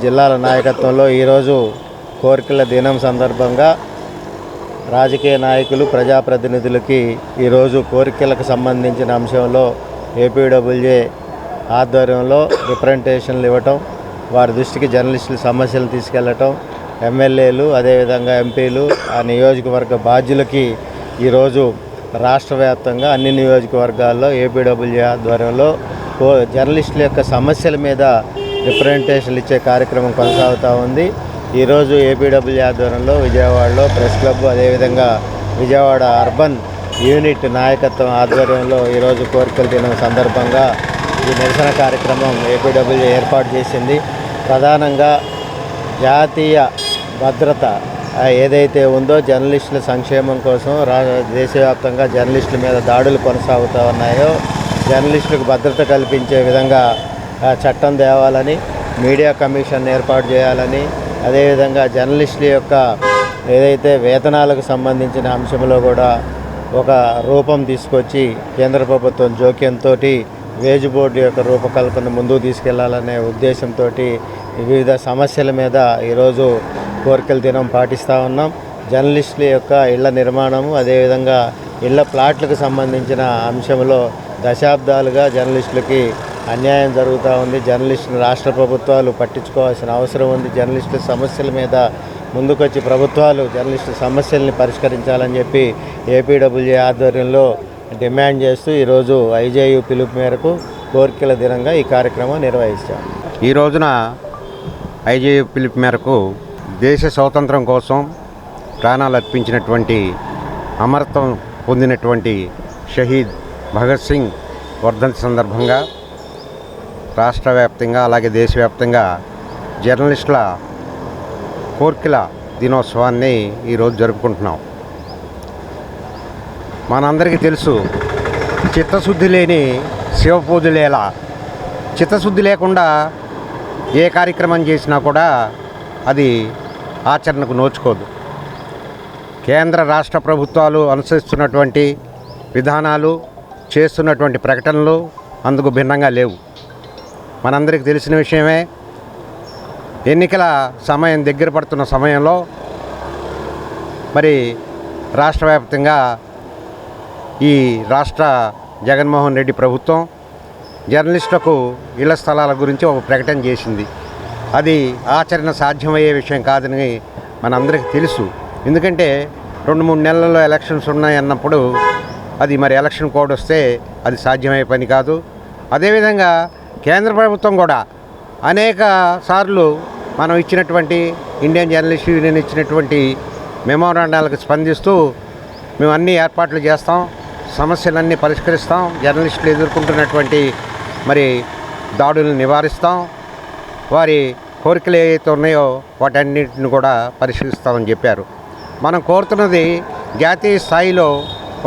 జిల్లాల నాయకత్వంలో ఈరోజు కోరికల దినం సందర్భంగా రాజకీయ నాయకులు, ప్రజాప్రతినిధులకి ఈరోజు కోరికలకు సంబంధించిన అంశంలో ఏపీడబ్ల్యూజే ఆధ్వర్యంలో రిప్రజెంటేషన్లు ఇవ్వటం, వారి దృష్టికి జర్నలిస్టుల సమస్యలు తీసుకెళ్లటం, ఎమ్మెల్యేలు అదేవిధంగా ఎంపీలు, ఆ నియోజకవర్గ బాధ్యులకి ఈరోజు రాష్ట్ర వ్యాప్తంగా అన్ని నియోజకవర్గాల్లో ఏపీడబ్ల్యూజే ఆధ్వర్యంలో జర్నలిస్టుల యొక్క సమస్యల మీద రిప్రజెంటేషన్లు ఇచ్చే కార్యక్రమం కొనసాగుతూ ఉంది. ఈరోజు ఏపీడబ్ల్యూజే ఆధ్వర్యంలో విజయవాడలో ప్రెస్ క్లబ్, అదేవిధంగా విజయవాడ అర్బన్ యూనిట్ నాయకత్వం ఆధ్వర్యంలో ఈరోజు కోరికల దినం సందర్భంగా ఈ నిరసన కార్యక్రమం ఏపీడబ్ల్యూజే ఏర్పాటు చేసింది. ప్రధానంగా జాతీయ భద్రత ఏదైతే ఉందో జర్నలిస్టుల సంక్షేమం కోసం దేశవ్యాప్తంగా జర్నలిస్టుల మీద దాడులు కొనసాగుతూ ఉన్నాయో, జర్నలిస్టులకు భద్రత కల్పించే విధంగా చట్టం తేవాలని, మీడియా కమిషన్ ఏర్పాటు చేయాలని, అదేవిధంగా జర్నలిస్టుల యొక్క ఏదైతే వేతనాలకు సంబంధించిన అంశంలో కూడా ఒక రూపం తీసుకొచ్చి కేంద్ర ప్రభుత్వం జోక్యంతో వేజ్ బోర్డు యొక్క రూపకల్పన ముందుకు తీసుకెళ్లాలనే ఉద్దేశంతో వివిధ సమస్యల మీద ఈరోజు కోరికల దినం పాటిస్తూ ఉన్నాం. జర్నలిస్టుల యొక్క ఇళ్ల నిర్మాణము, అదేవిధంగా ఇళ్ల ప్లాట్లకు సంబంధించిన అంశంలో దశాబ్దాలుగా జర్నలిస్టులకి అన్యాయం జరుగుతూ ఉంది. జర్నలిస్టులు రాష్ట్ర ప్రభుత్వాలు పట్టించుకోవాల్సిన అవసరం ఉంది. జర్నలిస్టుల సమస్యల మీద ముందుకొచ్చి ప్రభుత్వాలు జర్నలిస్టుల సమస్యల్ని పరిష్కరించాలని చెప్పి ఏపీడబ్ల్యూజే ఆధ్వర్యంలో డిమాండ్ చేస్తూ ఈరోజు ఐజేయు పిలుపు మేరకు కోరికల దినంగా ఈ కార్యక్రమం నిర్వహిస్తాం. ఈ రోజున ఐజేయు పిలుపు మేరకు దేశ స్వాతంత్రం కోసం ప్రాణాలు అర్పించినటువంటి అమరత్వం పొందినటువంటి షహీద్ భగత్ సింగ్ వర్ధంతి సందర్భంగా రాష్ట్ర వ్యాప్తంగా అలాగే దేశవ్యాప్తంగా జర్నలిస్టుల కోర్కెల దినోత్సవాన్ని ఈరోజు జరుపుకుంటున్నాం. మనందరికీ తెలుసు, చిత్తశుద్ధి లేని శివ పూజలేలా. చిత్తశుద్ధి లేకుండా ఏ కార్యక్రమం చేసినా కూడా అది ఆచరణకు నోచుకోదు. కేంద్ర రాష్ట్ర ప్రభుత్వాలు అనుసరిస్తున్నటువంటి విధానాలు, చేస్తున్నటువంటి ప్రకటనలు అందుకు భిన్నంగా లేవు. మనందరికీ తెలిసిన విషయమే. ఎన్నికల సమయం దగ్గర పడుతున్న సమయంలో మరి రాష్ట్ర వ్యాప్తంగా ఈ రాష్ట్ర జగన్మోహన్ రెడ్డి ప్రభుత్వం జర్నలిస్టులకు ఇళ్ల స్థలాల గురించి ఒక ప్రకటన చేసింది. అది ఆచరణ సాధ్యమయ్యే విషయం కాదని మనందరికీ తెలుసు. ఎందుకంటే 2-3 నెలల్లో ఎలక్షన్స్ ఉన్నాయన్నప్పుడు అది మరి ఎలక్షన్ కోడ్ వస్తే అది సాధ్యమయ్యే పని కాదు. అదేవిధంగా కేంద్ర ప్రభుత్వం కూడా అనేక సార్లు మనం ఇచ్చినటువంటి ఇండియన్ జర్నలిస్ట్ యూనియన్ ఇచ్చినటువంటి మెమోరాండాలకు స్పందిస్తూ మేము అన్ని ఏర్పాట్లు చేస్తాం, సమస్యలన్నీ పరిష్కరిస్తాం, జర్నలిస్టులు ఎదుర్కొంటున్నటువంటి మరి దాడులను నివారిస్తాం, వారి కోరికలు ఏవైతే ఉన్నాయో వాటన్నిటిని కూడా పరిశీలిస్తామని చెప్పారు. మనం కోరుతున్నది జాతీయ స్థాయిలో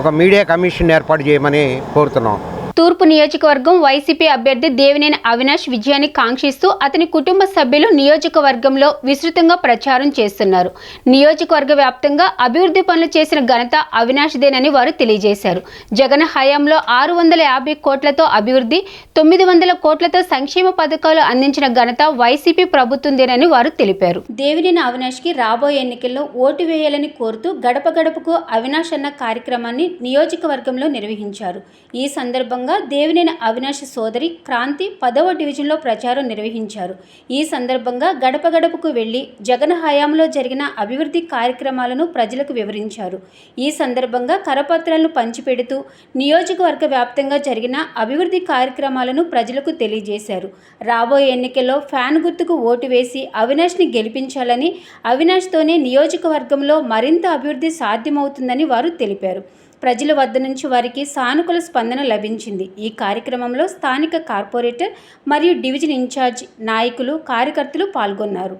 ఒక మీడియా కమిషన్ ఏర్పాటు చేయమని కోరుతున్నాం. తూర్పు నియోజకవర్గం వైసీపీ అభ్యర్థి దేవినేని అవినాష్ విజయాన్ని కాంక్షిస్తూ అతని కుటుంబ సభ్యులు నియోజకవర్గంలో విస్తృతంగా ప్రచారం చేస్తున్నారు. నియోజకవర్గ వ్యాప్తంగా అభివృద్ధి పనులు చేసిన ఘనత అవినాష్దేనని వారు తెలియజేశారు. జగన్ హయాంలో 650 కోట్లతో అభివృద్ధి, 900 కోట్లతో సంక్షేమ పథకాలు అందించిన ఘనత వైసీపీ ప్రభుత్వందేనని వారు తెలిపారు. దేవినేని అవినాష్కి రాబోయే ఎన్నికల్లో ఓటు వేయాలని కోరుతూ గడప గడపకు అవినాష్ అన్న కార్యక్రమాన్ని నియోజకవర్గంలో నిర్వహించారు. ఈ సందర్భంగా దేవినేని అవినాష్ సోదరి క్రాంతి 10వ డివిజన్లో ప్రచారం నిర్వహించారు. ఈ సందర్భంగా గడప గడపకు వెళ్లి జగన్ హయాంలో జరిగిన అభివృద్ధి కార్యక్రమాలను ప్రజలకు వివరించారు. ఈ సందర్భంగా కరపత్రాలను పంచిపెడుతూ నియోజకవర్గ వ్యాప్తంగా జరిగిన అభివృద్ధి కార్యక్రమాలను ప్రజలకు తెలియజేశారు. రాబోయే ఎన్నికల్లో ఫ్యాన్ గుర్తుకు ఓటు వేసి అవినాష్ని గెలిపించాలని, అవినాష్తోనే నియోజకవర్గంలో మరింత అభివృద్ధి సాధ్యమవుతుందని వారు తెలిపారు. ప్రజల వద్ద నుంచి వారికి సానుకూల స్పందన లభించింది. ఈ కార్యక్రమంలో స్థానిక కార్పొరేటర్ మరియు డివిజన్ ఇన్ఛార్జ్ నాయకులు, కార్యకర్తలు పాల్గొన్నారు.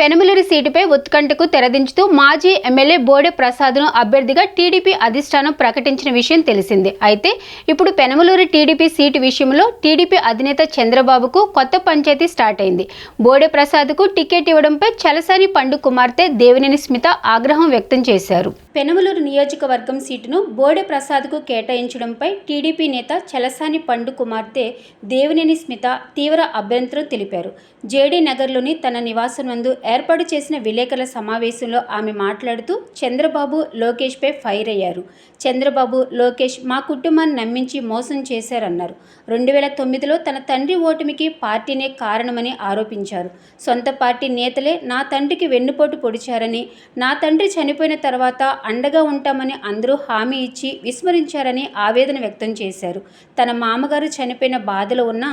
పెనుమలూరు సీటుపై ఉత్కంఠకు తెరదించుతూ మాజీ ఎమ్మెల్యే బోడే ప్రసాద్ను అభ్యర్థిగా టీడీపీ అధిష్టానం ప్రకటించిన విషయం తెలిసిందే. అయితే ఇప్పుడు పెనుమలూరు టీడీపీ సీటు విషయంలో టీడీపీ అధినేత చంద్రబాబుకు కొత్త పంచాయతీ స్టార్ట్ అయింది. బోడే ప్రసాద్కు టికెట్ ఇవ్వడంపై చలసాని పండు కుమార్తె దేవినేని స్మిత ఆగ్రహం వ్యక్తం చేశారు. పెనుమలూరు నియోజకవర్గం సీటును బోడే ప్రసాద్కు కేటాయించడంపై టీడీపీ నేత చలసాని పండు కుమార్తె దేవినేని స్మిత తీవ్ర అభ్యంతరం తెలిపారు. జేడీ నగర్లోని తన నివాసం నందు ఏర్పాటు చేసిన విలేకరుల సమావేశంలో ఆమె మాట్లాడుతూ చంద్రబాబు లోకేష్పై ఫైర్ అయ్యారు. చంద్రబాబు లోకేష్ మా కుటుంబాన్ని నమ్మించి మోసం చేశారన్నారు. 2009లో తన తండ్రి ఓటమికి పార్టీనే కారణమని ఆరోపించారు. సొంత పార్టీ నేతలే నా తండ్రికి వెన్నుపోటు పొడిచారని, నా తండ్రి చనిపోయిన తర్వాత అండగా ఉంటామని అందరూ హామీ ఇచ్చి విస్మరించారని ఆవేదన వ్యక్తం చేశారు. తన మామగారు చనిపోయిన బాధలో ఉన్న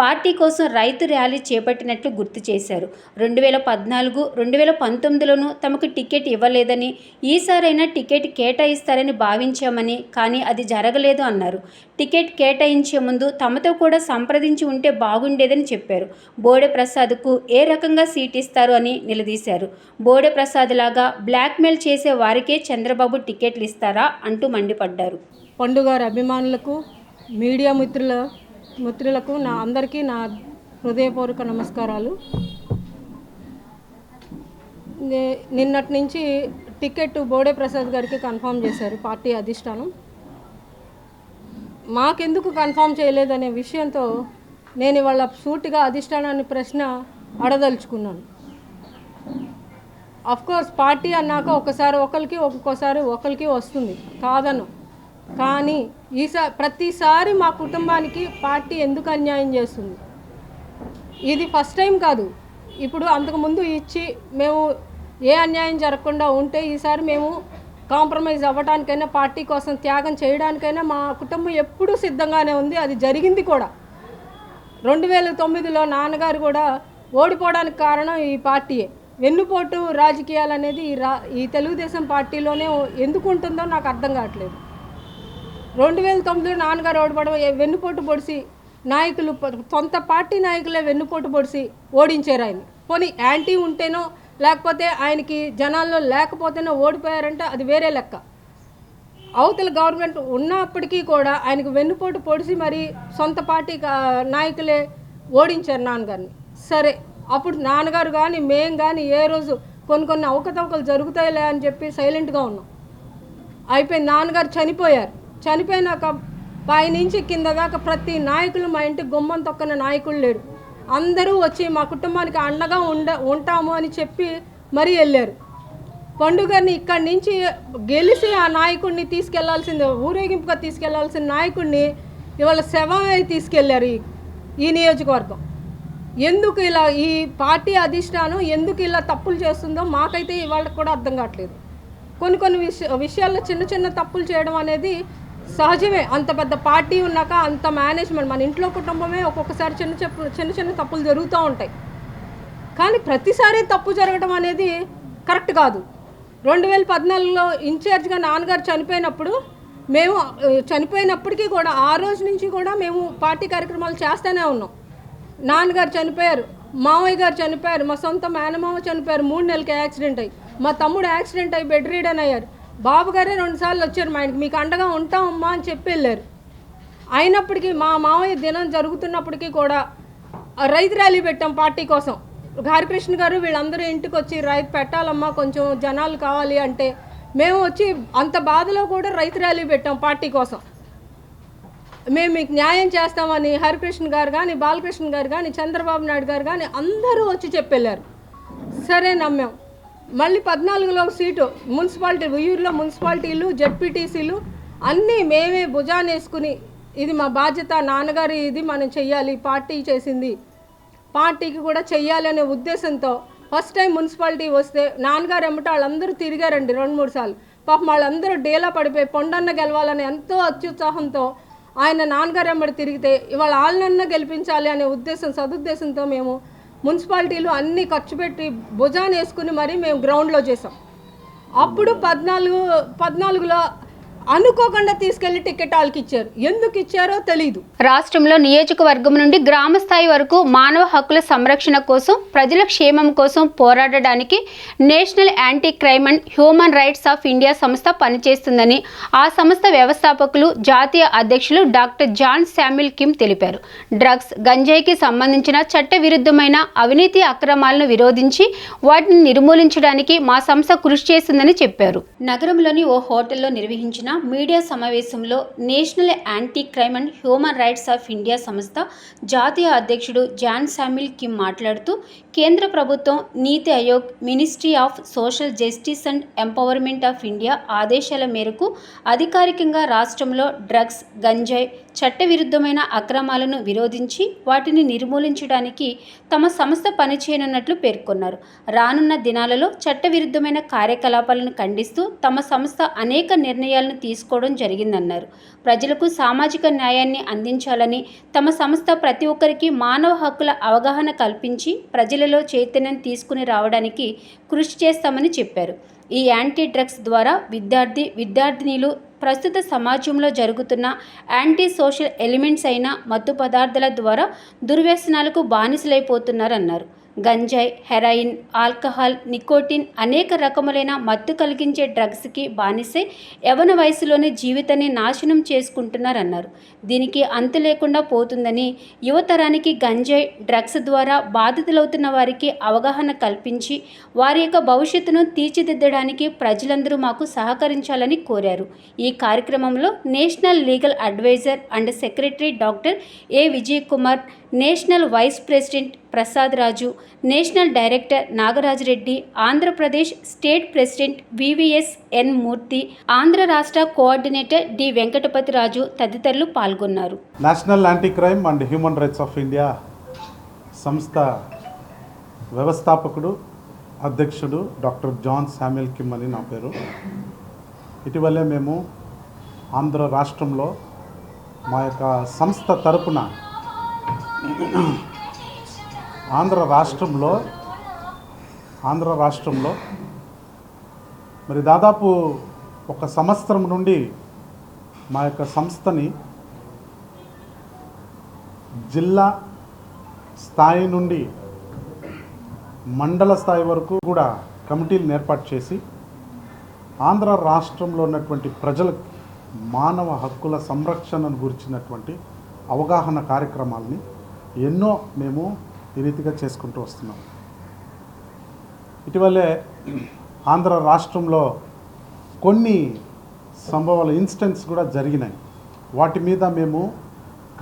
పార్టీ కోసం రైతు ర్యాలీ చేపట్టినట్లు గుర్తు చేశారు. 2014, 2019లోనూ తమకు టికెట్ ఇవ్వలేదని, ఈసారైనా టికెట్ కేటాయిస్తారని భావించామని, కానీ అది జరగలేదు అన్నారు. టికెట్ కేటాయించే ముందు తమతో కూడా సంప్రదించి ఉంటే బాగుండేదని చెప్పారు. బోడే ప్రసాద్కు ఏ రకంగా సీట్ ఇస్తారు అని నిలదీశారు. బోడే ప్రసాద్ లాగా బ్లాక్మెయిల్ చేసే వారికే చంద్రబాబు టికెట్లు ఇస్తారా అంటూ మండిపడ్డారు. పండుగారి అభిమానులకు, మీడియా మిత్రులకు అందరికీ నా హృదయపూర్వక నమస్కారాలు. నిన్నటి నుంచి టికెట్ బోడే ప్రసాద్ గారికి కన్ఫర్మ్ చేశారు పార్టీ అధిష్టానం. మాకెందుకు కన్ఫర్మ్ చేయలేదనే విషయంతో నేను ఇవాళ సూటిగా అధిష్టానాన్ని ప్రశ్న అడదలుచుకున్నాను. అఫ్కోర్స్ పార్టీ అన్నాక ఒకసారి ఒకరికి, ఒక్కొక్కసారి ఒకరికి వస్తుంది, కాదను. కానీ ప్రతిసారి మా కుటుంబానికి పార్టీ ఎందుకు అన్యాయం చేస్తుంది? ఇది ఫస్ట్ టైం కాదు. ఇప్పుడు అంతకుముందు ఇచ్చి మేము ఏ అన్యాయం జరగకుండా ఉంటే ఈసారి మేము కాంప్రమైజ్ అవ్వడానికైనా, పార్టీ కోసం త్యాగం చేయడానికైనా మా కుటుంబం ఎప్పుడూ సిద్ధంగానే ఉంది. అది జరిగింది కూడా. 2009లో నాన్నగారు కూడా ఓడిపోవడానికి కారణం ఈ పార్టీయే. వెన్నుపోటు రాజకీయాలు అనేది ఈ తెలుగుదేశం పార్టీలోనే ఎందుకు ఉంటుందో నాకు అర్థం కావట్లేదు. 2009లో నాన్నగారు ఓడిపోవడం, వెన్నుపోటు పొడిసి నాయకులు, సొంత పార్టీ నాయకులే వెన్నుపోటు పొడిసి ఓడించారు ఆయన. పోనీ యాంటీ ఉంటేనో లేకపోతే ఆయనకి జనాల్లో లేకపోతేనో ఓడిపోయారంటే అది వేరే లెక్క. అవతల గవర్నమెంట్ ఉన్నప్పటికీ కూడా ఆయనకు వెన్నుపోటు పొడిసి మరి సొంత పార్టీ నాయకులే ఓడించారు నాన్నగారిని. సరే, అప్పుడు నాన్నగారు కానీ మేం కానీ ఏ రోజు కొన్ని అవకతవకలు జరుగుతాయిలే అని చెప్పి సైలెంట్గా ఉన్నాం. అయిపోయింది. నాన్నగారు చనిపోయారు. చనిపోయినాక పైనుంచి కింద దాకా ప్రతి నాయకులు, మా ఇంటికి గుమ్మం తొక్కన నాయకులు లేడు, అందరూ వచ్చి మా కుటుంబానికి అండగా ఉంటాము అని చెప్పి మరీ వెళ్ళారు. పండుగని ఇక్కడి నుంచి గెలిచి ఆ నాయకుడిని తీసుకెళ్లాల్సింది, ఊరేగింపుగా తీసుకెళ్లాల్సిన నాయకుడిని ఇవాళ శవమై తీసుకెళ్లారు ఈ నియోజకవర్గం. ఎందుకు ఇలా ఈ పార్టీ అధిష్టానం ఎందుకు ఇలా తప్పులు చేస్తుందో మాకైతే ఇవాళ కూడా అర్థం కావట్లేదు. కొన్ని విషయాల్లో చిన్న తప్పులు చేయడం అనేది సహజమే. అంత పెద్ద పార్టీ ఉన్నాక అంత మేనేజ్మెంట్, మన ఇంట్లో కుటుంబమే ఒక్కొక్కసారి చిన్న తప్పులు జరుగుతూ ఉంటాయి. కానీ ప్రతిసారి తప్పు జరగడం అనేది కరెక్ట్ కాదు. 2014లో ఇన్ఛార్జ్గా నాన్నగారు చనిపోయినప్పుడు మేము చనిపోయినప్పటికీ కూడా ఆ రోజు నుంచి కూడా మేము పార్టీ కార్యక్రమాలు చేస్తూనే ఉన్నాం. నాన్నగారు చనిపోయారు, మావయ్య గారు చనిపోయారు, మా సొంత మేనమావ చనిపోయారు, 3 నెలలకి యాక్సిడెంట్ అయ్యి, మా తమ్ముడు యాక్సిడెంట్ అయ్యి బెడ్ రీడన్ అయ్యారు. బాబు గారే 2 సార్లు వచ్చారు మా ఇంటికి, మీకు అండగా ఉంటామమ్మా అని చెప్పి వెళ్ళారు. అయినప్పటికీ మా మావయ్య దినం జరుగుతున్నప్పటికీ కూడా రైతు ర్యాలీ పెట్టాం పార్టీ కోసం. హరికృష్ణ గారు వీళ్ళందరూ ఇంటికి వచ్చి రైతు పెట్టాలమ్మా, కొంచెం జనాలు కావాలి అంటే మేము వచ్చి అంత బాధలో కూడా రైతు ర్యాలీ పెట్టాం పార్టీ కోసం. మేము మీకు న్యాయం చేస్తామని హరికృష్ణ గారు కానీ, బాలకృష్ణ గారు కానీ, చంద్రబాబు నాయుడు గారు కానీ అందరూ వచ్చి చెప్పెళ్ళారు. సరే నమ్మాం. మళ్ళీ 14లో సీటు మున్సిపాలిటీ, ఉయ్యూరులో మున్సిపాలిటీలు, జెడ్పీటీసీలు అన్నీ మేమే భుజాన్ని వేసుకుని ఇది మా బాధ్యత, నాన్నగారు ఇది మనం చెయ్యాలి, పార్టీ చేసింది, పార్టీకి కూడా చెయ్యాలి అనే ఉద్దేశంతో ఫస్ట్ టైం మున్సిపాలిటీ వస్తే నాన్నగారు ఎమ్మట వాళ్ళందరూ తిరిగారండి 2-3 సార్లు. పాపం వాళ్ళందరూ డేలా పడిపోయి పొండన్న గెలవాలని ఎంతో అత్యుత్సాహంతో ఆయన నాన్నగారు ఎమ్మడి తిరిగితే ఇవాళ వాళ్ళనన్నా గెలిపించాలి అనే సదుద్దేశంతో మేము మున్సిపాలిటీలు అన్నీ ఖర్చు పెట్టి భుజాన్ని వేసుకుని మరీ మేము గ్రౌండ్లో చేసాం. అప్పుడు 14లో అనుకోకుండా తీసుకెళ్లి టికెట్ వాళ్ళకి ఇచ్చారు. ఎందుకు ఇచ్చారో తెలీదు. రాష్ట్రంలో నియోజకవర్గం నుండి గ్రామ స్థాయి వరకు మానవ హక్కుల సంరక్షణ కోసం, ప్రజల క్షేమం కోసం పోరాడడానికి national anti crime and human rights of India సంస్థ పనిచేస్తుందని ఆ సంస్థ వ్యవస్థాపకులు, జాతీయ అధ్యక్షులు డాక్టర్ జాన్ శామ్యుల్ కిమ్ తెలిపారు. డ్రగ్స్, గంజాయికి సంబంధించిన చట్ట విరుద్ధమైన అవినీతి అక్రమాలను విరోధించి వాటిని నిర్మూలించడానికి మా సంస్థ కృషి చేస్తుందని చెప్పారు. నగరంలోని ఓ హోటల్లో నిర్వహించిన మీడియా సమావేశంలో national anti crime and human rights of India సంస్థ జాతీయ అధ్యక్షుడు జాన్ శామ్యుల్ కిమ్ మాట్లాడుతూ, కేంద్ర ప్రభుత్వం, నీతి Aayog, ministry of social justice and empowerment of India ఆదేశాల మేరకు అధికారికంగా రాష్ట్రంలో డ్రగ్స్, గంజాయి, చట్టవిరుద్ధమైన అక్రమాలను విరోధించి వాటిని నిర్మూలించడానికి తమ సంస్థ పనిచేయనున్నట్లు పేర్కొన్నారు. రానున్న దినాలలో చట్టవిరుద్ధమైన కార్యకలాపాలను ఖండిస్తూ తమ సంస్థ అనేక నిర్ణయాలను తీసుకోవడం జరిగిందన్నారు. ప్రజలకు సామాజిక న్యాయాన్ని అందించాలని తమ సంస్థ ప్రతి ఒక్కరికి మానవ హక్కుల అవగాహన కల్పించి ప్రజలలో చైతన్యం తీసుకుని రావడానికి కృషి చేస్తామని చెప్పారు. ఈ యాంటీ డ్రగ్స్ ద్వారా విద్యార్థినీలు ప్రస్తుత సమాజంలో జరుగుతున్న యాంటీ సోషల్ ఎలిమెంట్స్ అయిన మత్తు పదార్థాల ద్వారా దుర్వ్యసనాలకు బానిసలైపోతున్నారన్నారు. గంజాయి, హెరాయిన్, ఆల్కహాల్, నికోటిన్ అనేక రకములైన మత్తు కలిగించే డ్రగ్స్కి బానిసై యవ్వన వయసులోనే జీవితాన్ని నాశనం చేసుకుంటున్నారన్నారు. దీనికి అంతు లేకుండా పోతుందని, యువతరానికి గంజాయి, డ్రగ్స్ ద్వారా బాధితులవుతున్న వారికి అవగాహన కల్పించి వారి యొక్క భవిష్యత్తును తీర్చిదిద్దడానికి ప్రజలందరూ మాకు సహకరించాలని కోరారు. ఈ కార్యక్రమంలో national legal adviser and secretary doctor A Vijay Kumar, national vice president Prasad Raju, national director Nagaraj Reddy, Andhra Pradesh state president VVS N Murthy, Andhra రాష్ట్ర కోఆర్డినేటర్ డి వెంకటపతి రాజు తదితరులు పాల్గొన్నారు. National anti crime and human rights of India సంస్థ వ్యవస్థాపకుడు, అధ్యక్షుడు డాక్టర్ జాన్ శామ్యుల్ కిమ్ అని నా పేరు. ఇటీవలే మేము ఆంధ్ర రాష్ట్రంలో మా యొక్క సంస్థ తరపున ఆంధ్ర రాష్ట్రంలో మరి దాదాపు ఒక సంవత్సరం నుండి మా యొక్క సంస్థని జిల్లా స్థాయి నుండి మండల స్థాయి వరకు కూడా కమిటీలను ఏర్పాటు చేసి ఆంధ్ర రాష్ట్రంలో ఉన్నటువంటి ప్రజలకు మానవ హక్కుల సంరక్షణను గురించినటువంటి అవగాహన కార్యక్రమాలని ఎన్నో మేము ఈ రీతిగా చేసుకుంటూ వస్తున్నాం. ఇటీవలే ఆంధ్ర రాష్ట్రంలో కొన్ని సంభవాల ఇన్సిడెంట్స్ కూడా జరిగినాయి. వాటి మీద మేము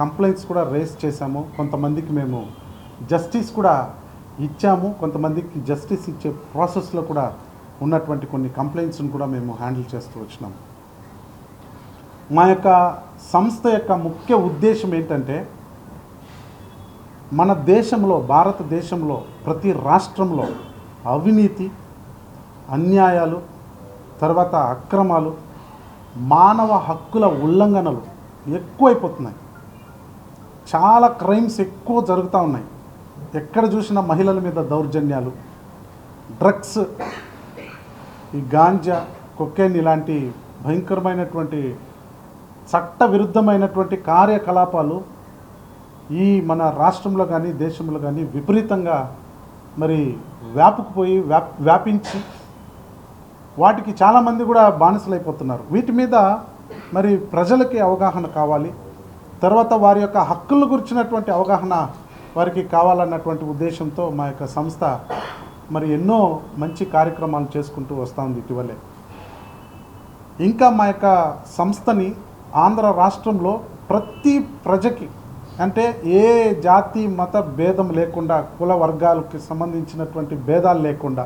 కంప్లైంట్స్ కూడా రేస్ చేశాము. కొంతమందికి మేము జస్టిస్ కూడా ఇచ్చాము. కొంతమందికి జస్టిస్ ఇచ్చే ప్రాసెస్లో కూడా ఉన్నటువంటి కొన్ని కంప్లైంట్స్ని కూడా మేము హ్యాండిల్ చేస్తూ వచ్చినాము. మా యొక్క సంస్థ యొక్క ముఖ్య ఉద్దేశం ఏంటంటే, మన దేశంలో, భారతదేశంలో ప్రతి రాష్ట్రంలో అవినీతి, అన్యాయాలు, తర్వాత అక్రమాలు, మానవ హక్కుల ఉల్లంఘనలు ఎక్కువైపోతున్నాయి. చాలా క్రైమ్స్ ఎక్కువ జరుగుతూ ఉన్నాయి. ఎక్కడ చూసినా మహిళల మీద దౌర్జన్యాలు, డ్రగ్స్, ఈ గాంజా, కొకైన్ ఇలాంటి భయంకరమైనటువంటి చట్ట విరుద్ధమైనటువంటి కార్యకలాపాలు ఈ మన రాష్ట్రంలో కానీ దేశంలో కానీ విపరీతంగా మరి వ్యాపించి వాటికి చాలామంది కూడా బానిసలైపోతున్నారు. వీటి మీద మరి ప్రజలకి అవగాహన కావాలి. తర్వాత వారి యొక్క హక్కుల గురించినటువంటి అవగాహన వారికి కావాలన్నటువంటి ఉద్దేశంతో మా యొక్క సంస్థ మరి ఎన్నో మంచి కార్యక్రమాలు చేసుకుంటూ వస్తుంది. ఇటీవలే ఇంకా మా యొక్క సంస్థని ఆంధ్ర రాష్ట్రంలో ప్రతి ప్రజకి, అంటే ఏ జాతి మత భేదం లేకుండా, కుల వర్గాలకి సంబంధించినటువంటి భేదాలు లేకుండా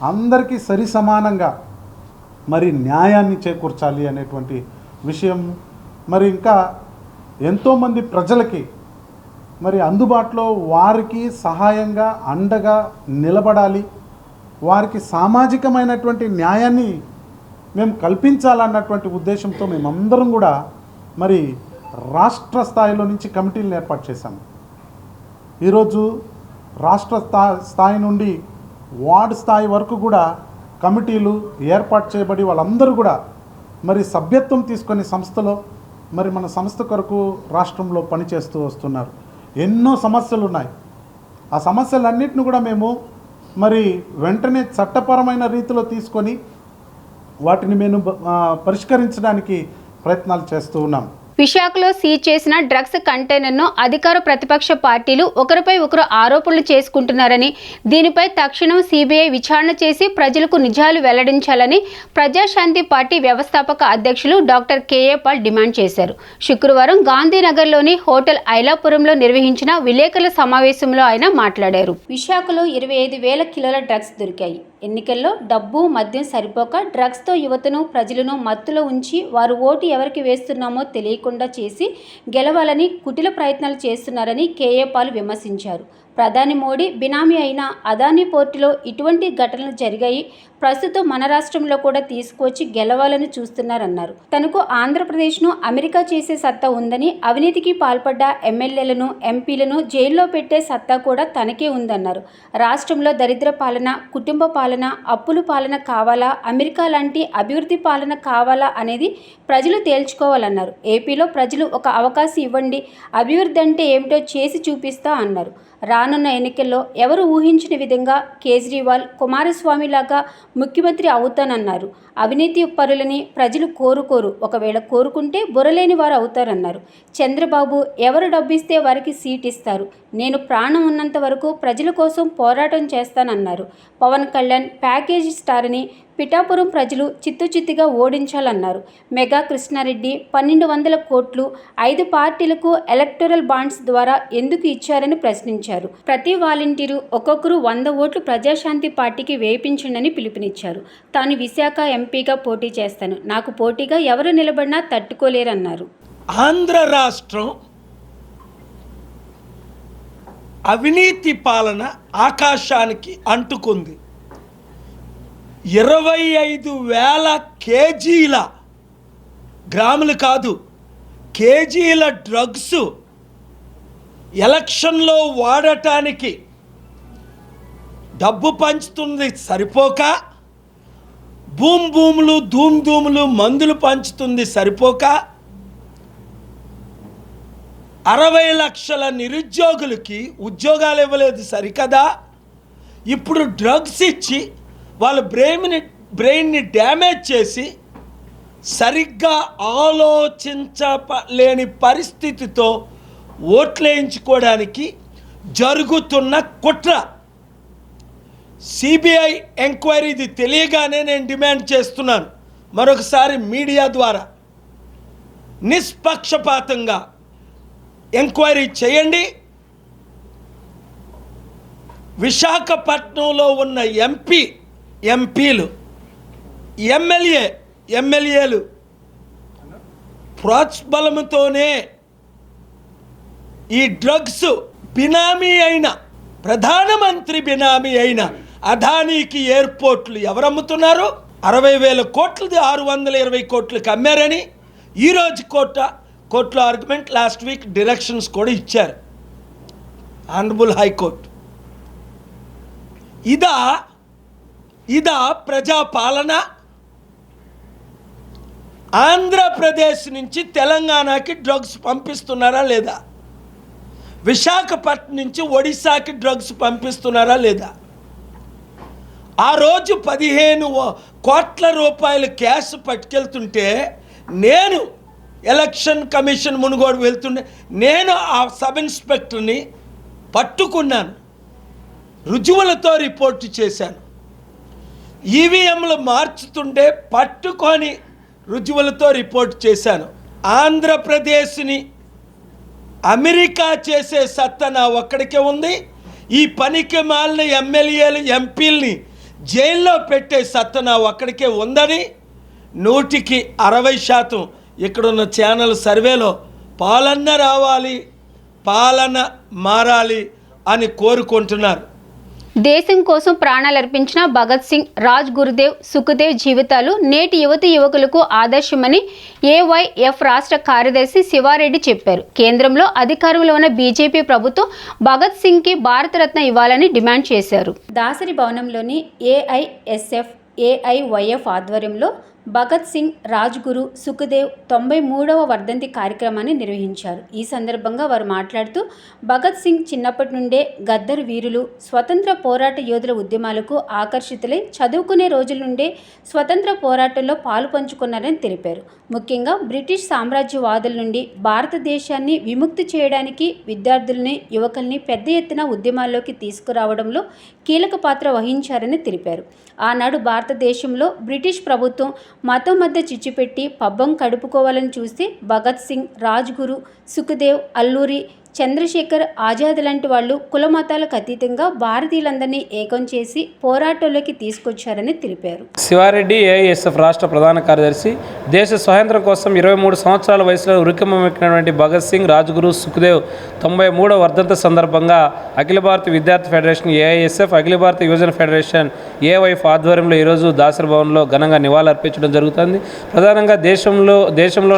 అందరికీ సరి సమానంగా మరి న్యాయాన్ని చేకూర్చాలి అనేటువంటి విషయం. మరి ఇంకా ఎంతోమంది ప్రజలకి మరి అందుబాటులో వారికి సహాయంగా అండగా నిలబడాలి, వారికి సామాజికమైనటువంటి న్యాయాన్ని మేము కల్పించాలన్నటువంటి ఉద్దేశంతో మేమందరం కూడా మరి రాష్ట్ర స్థాయిలో నుంచి కమిటీలను ఏర్పాటు చేశాము. ఈరోజు రాష్ట్ర స్థాయి నుండి వార్డు స్థాయి వరకు కూడా కమిటీలు ఏర్పాటు చేయబడి వాళ్ళందరూ కూడా మరి సభ్యత్వం తీసుకొని సంస్థలో మరి మన సంస్థ కొరకు రాష్ట్రంలో పనిచేస్తూ వస్తున్నారు. ఎన్నో సమస్యలు ఉన్నాయి. ఆ సమస్యలన్నింటిని కూడా మేము మరి వెంటనే చట్టపరమైన రీతిలో తీసుకొని వాటిని మేము పరిష్కరించడానికి ప్రయత్నాలు చేస్తూ ఉన్నాం. విశాఖలో సీజ్ చేసిన డ్రగ్స్ కంటైనర్ను అధికార ప్రతిపక్ష పార్టీలు ఒకరిపై ఒకరు ఆరోపణలు చేసుకుంటున్నారని, దీనిపై తక్షణం సిబిఐ విచారణ చేసి ప్రజలకు నిజాలు వెల్లడించాలని ప్రజాశాంతి పార్టీ వ్యవస్థాపక అధ్యక్షులు డాక్టర్ కేఏ పాల్ డిమాండ్ చేశారు. శుక్రవారం గాంధీనగర్లోని హోటల్ ఐలాపురంలో నిర్వహించిన విలేకరుల సమావేశంలో ఆయన మాట్లాడారు. విశాఖలో 25,000 కిలోల డ్రగ్స్ దొరికాయి. ఎన్నికల్లో డబ్బు మద్యం సరిపోక డ్రగ్స్తో యువతను ప్రజలను మత్తులో ఉంచి వారు ఓటు ఎవరికి వేస్తున్నామో తెలియకుండా చేసి గెలవాలని కుటిల ప్రయత్నాలు చేస్తున్నారని కేఏ పాల్ విమర్శించారు. ప్రధాని మోడీ బినామీ అయిన అదానీ పోర్టులో ఇటువంటి ఘటనలు జరిగాయి. ప్రస్తుతం మన రాష్ట్రంలో కూడా తీసుకొచ్చి గెలవాలని చూస్తున్నారన్నారు. తనకు ఆంధ్రప్రదేశ్ను అమెరికా చేసే సత్తా ఉందని, అవినీతికి పాల్పడ్డ ఎమ్మెల్యేలను ఎంపీలను జైల్లో పెట్టే సత్తా కూడా తనకే ఉందన్నారు. రాష్ట్రంలో దరిద్ర పాలన, కుటుంబ పాలన, అప్పుల పాలన కావాలా, అమెరికా లాంటి అభివృద్ధి పాలన కావాలా అనేది ప్రజలు తేల్చుకోవాలన్నారు. ఏపీలో ప్రజలు ఒక అవకాశం ఇవ్వండి, అభివృద్ధి అంటే ఏమిటో చేసి చూపిస్తా అన్నారు. రానున్న ఎన్నికల్లో ఎవరు ఊహించిన విధంగా కేజ్రీవాల్, కుమారస్వామి లాగా ముఖ్యమంత్రి అవుతానన్నారు. అవినీతి పరులని ప్రజలు కోరుకోరు, ఒకవేళ కోరుకుంటే బుర్రలేని వారు అవుతారన్నారు. చంద్రబాబు ఎవరు డబ్బిస్తే వారికి సీట్ ఇస్తారు, నేను ప్రాణం ఉన్నంత వరకు ప్రజల కోసం పోరాటం చేస్తానన్నారు. పవన్ కళ్యాణ్ ప్యాకేజీ స్టార్ అని పిఠాపురం ప్రజలు చిత్తుచిత్తుగా ఓడించాలన్నారు. మెగా కృష్ణారెడ్డి 1,200 కోట్లు 5 పార్టీలకు ఎలక్టోరల్ బాండ్స్ ద్వారా ఎందుకు ఇచ్చారని ప్రశ్నించారు. ప్రతి వాలంటీరు ఒక్కొక్కరు 100 ఓట్లు ప్రజాశాంతి పార్టీకి వేయించండి పిలుపునిచ్చారు. తాను విశాఖ ఎంపీగా పోటీ చేస్తాను, నాకు పోటీగా ఎవరు నిలబడినా తట్టుకోలేరన్నారు. ఆంధ్ర రాష్ట్రం అవినీతి పాలన ఆకాశానికి అంటుకుంది. 25,000 కేజీల, గ్రాములు కాదు కేజీల డ్రగ్స్ ఎలక్షన్లో వాడటానికి డబ్బు పంచుతుంది సరిపోక, భూములు ధూములు మందులు పంచుతుంది సరిపోక, 60 లక్షల నిరుద్యోగులకి ఉద్యోగాలు ఇవ్వలేదు సరికదా, ఇప్పుడు డ్రగ్స్ ఇచ్చి వాళ్ళ బ్రెయిన్ని డ్యామేజ్ చేసి సరిగ్గా ఆలోచించలేని పరిస్థితితో ఓట్లేయించుకోవడానికి జరుగుతున్న కుట్ర. సిబిఐ ఎంక్వైరీ ఇది తెలియగానే నేను డిమాండ్ చేస్తున్నాను, మరొకసారి మీడియా ద్వారా నిష్పక్షపాతంగా ఎంక్వైరీ చేయండి. విశాఖపట్నంలో ఉన్న ఎంపీలు ఎమ్మెల్యేలు ప్రోత్బలంతోనే ఈ డ్రగ్స్ బినామీ అయిన, ప్రధానమంత్రి బినామీ అయిన అదానీకి ఎయిర్పోర్ట్లు ఎవరు అమ్ముతున్నారు? 60,000 కోట్లది 620 కోట్లకి అమ్మారని ఈరోజు కోర్టులో ఆర్గ్యుమెంట్, లాస్ట్ వీక్ డైరెక్షన్స్ కూడా ఇచ్చారు ఆనరబుల్ హైకోర్టు. ఇదా ప్రజాపాలన? ఆంధ్రప్రదేశ్ నుంచి తెలంగాణకి డ్రగ్స్ పంపిస్తున్నారా లేదా? విశాఖపట్నం నుంచి ఒడిశాకి డ్రగ్స్ పంపిస్తున్నారా లేదా? ఆ రోజు 15 కోట్ల రూపాయలు క్యాష్ పట్టుకెళ్తుంటే నేను ఎలక్షన్ కమిషన్ మునుగోడు వెళ్తుండే నేను ఆ సబ్ ఇన్స్పెక్టర్ని పట్టుకున్నాను, రుజువులతో రిపోర్టు చేశాను. ఈవీఎంలు మార్చుతుంటే పట్టుకొని రుజువులతో రిపోర్ట్ చేశాను. ఆంధ్రప్రదేశ్ని అమెరికా చేసే సత్తా నా ఒక్కడికే ఉంది. ఈ పనికి మాలిన ఎమ్మెల్యేలు ఎంపీల్ని జైల్లో పెట్టే సత్తా నా ఒక్కడికే ఉందని 100కి 60% ఇక్కడున్న ఛానల్ సర్వేలో పాలన రావాలి, పాలన మారాలి అని కోరుకుంటున్నారు. దేశం కోసం ప్రాణాలర్పించిన భగత్ సింగ్, రాజ్ గురుదేవ్, సుఖదేవ్ జీవితాలు నేటి యువకులకు ఆదర్శమని ఏవైఎఫ్ రాష్ట్ర కార్యదర్శి శివారెడ్డి చెప్పారు. కేంద్రంలో అధికారంలో ఉన్న బీజేపీ ప్రభుత్వం భగత్ సింగ్కి భారతరత్న ఇవ్వాలని డిమాండ్ చేశారు. దాసరి భవనంలోని ఏఐఎస్ఎఫ్ ఏఐవైఎఫ్ ఆధ్వర్యంలో భగత్ సింగ్, రాజ్గురు, సుఖదేవ్ 93వ వర్ధంతి కార్యక్రమాన్ని నిర్వహించారు. ఈ సందర్భంగా వారు మాట్లాడుతూ భగత్ సింగ్ చిన్నప్పటి నుండే గద్దర్ వీరులు, స్వతంత్ర పోరాట యోధుల ఉద్యమాలకు ఆకర్షితులై చదువుకునే రోజుల నుండే స్వతంత్ర పోరాటంలో పాలు పంచుకున్నారని తెలిపారు. ముఖ్యంగా బ్రిటిష్ సామ్రాజ్యవాదుల నుండి భారతదేశాన్ని విముక్తి చేయడానికి విద్యార్థుల్ని, యువకుల్ని పెద్ద ఎత్తున ఉద్యమాల్లోకి తీసుకురావడంలో కీలక పాత్ర వహించారని తెలిపారు. ఆనాడు భారతదేశంలో బ్రిటిష్ ప్రభుత్వం మతం మధ్య చిచ్చుపెట్టి పబ్బం కడుపుకోవాలని చూస్తే భగత్ సింగ్, రాజ్గురు, సుఖదేవ్, అల్లూరి చంద్రశేఖర్ ఆజాద్ లాంటి వాళ్ళు కుల మతాలకు అతీతంగా భారతీయులందరినీ ఏకం చేసి పోరాటంలోకి తీసుకొచ్చారని తెలిపారు. శివారెడ్డి ఏఐఎస్ఎఫ్ రాష్ట్ర ప్రధాన కార్యదర్శి. దేశ స్వాతంత్ర్యం కోసం 23 సంవత్సరాల వయసులో ఉరికమ్మెక్కినటువంటి భగత్ సింగ్, రాజ్గురు, సుఖదేవ్ 93వ వర్ధంతి సందర్భంగా అఖిల భారత విద్యార్థి ఫెడరేషన్ ఏఐఎస్ఎఫ్, అఖిల భారత యువజన ఫెడరేషన్ ఏవైఎఫ్ ఆధ్వర్యంలో ఈరోజు దాసరి భవన్లో ఘనంగా నివాళులర్పించడం జరుగుతుంది. ప్రధానంగా దేశంలో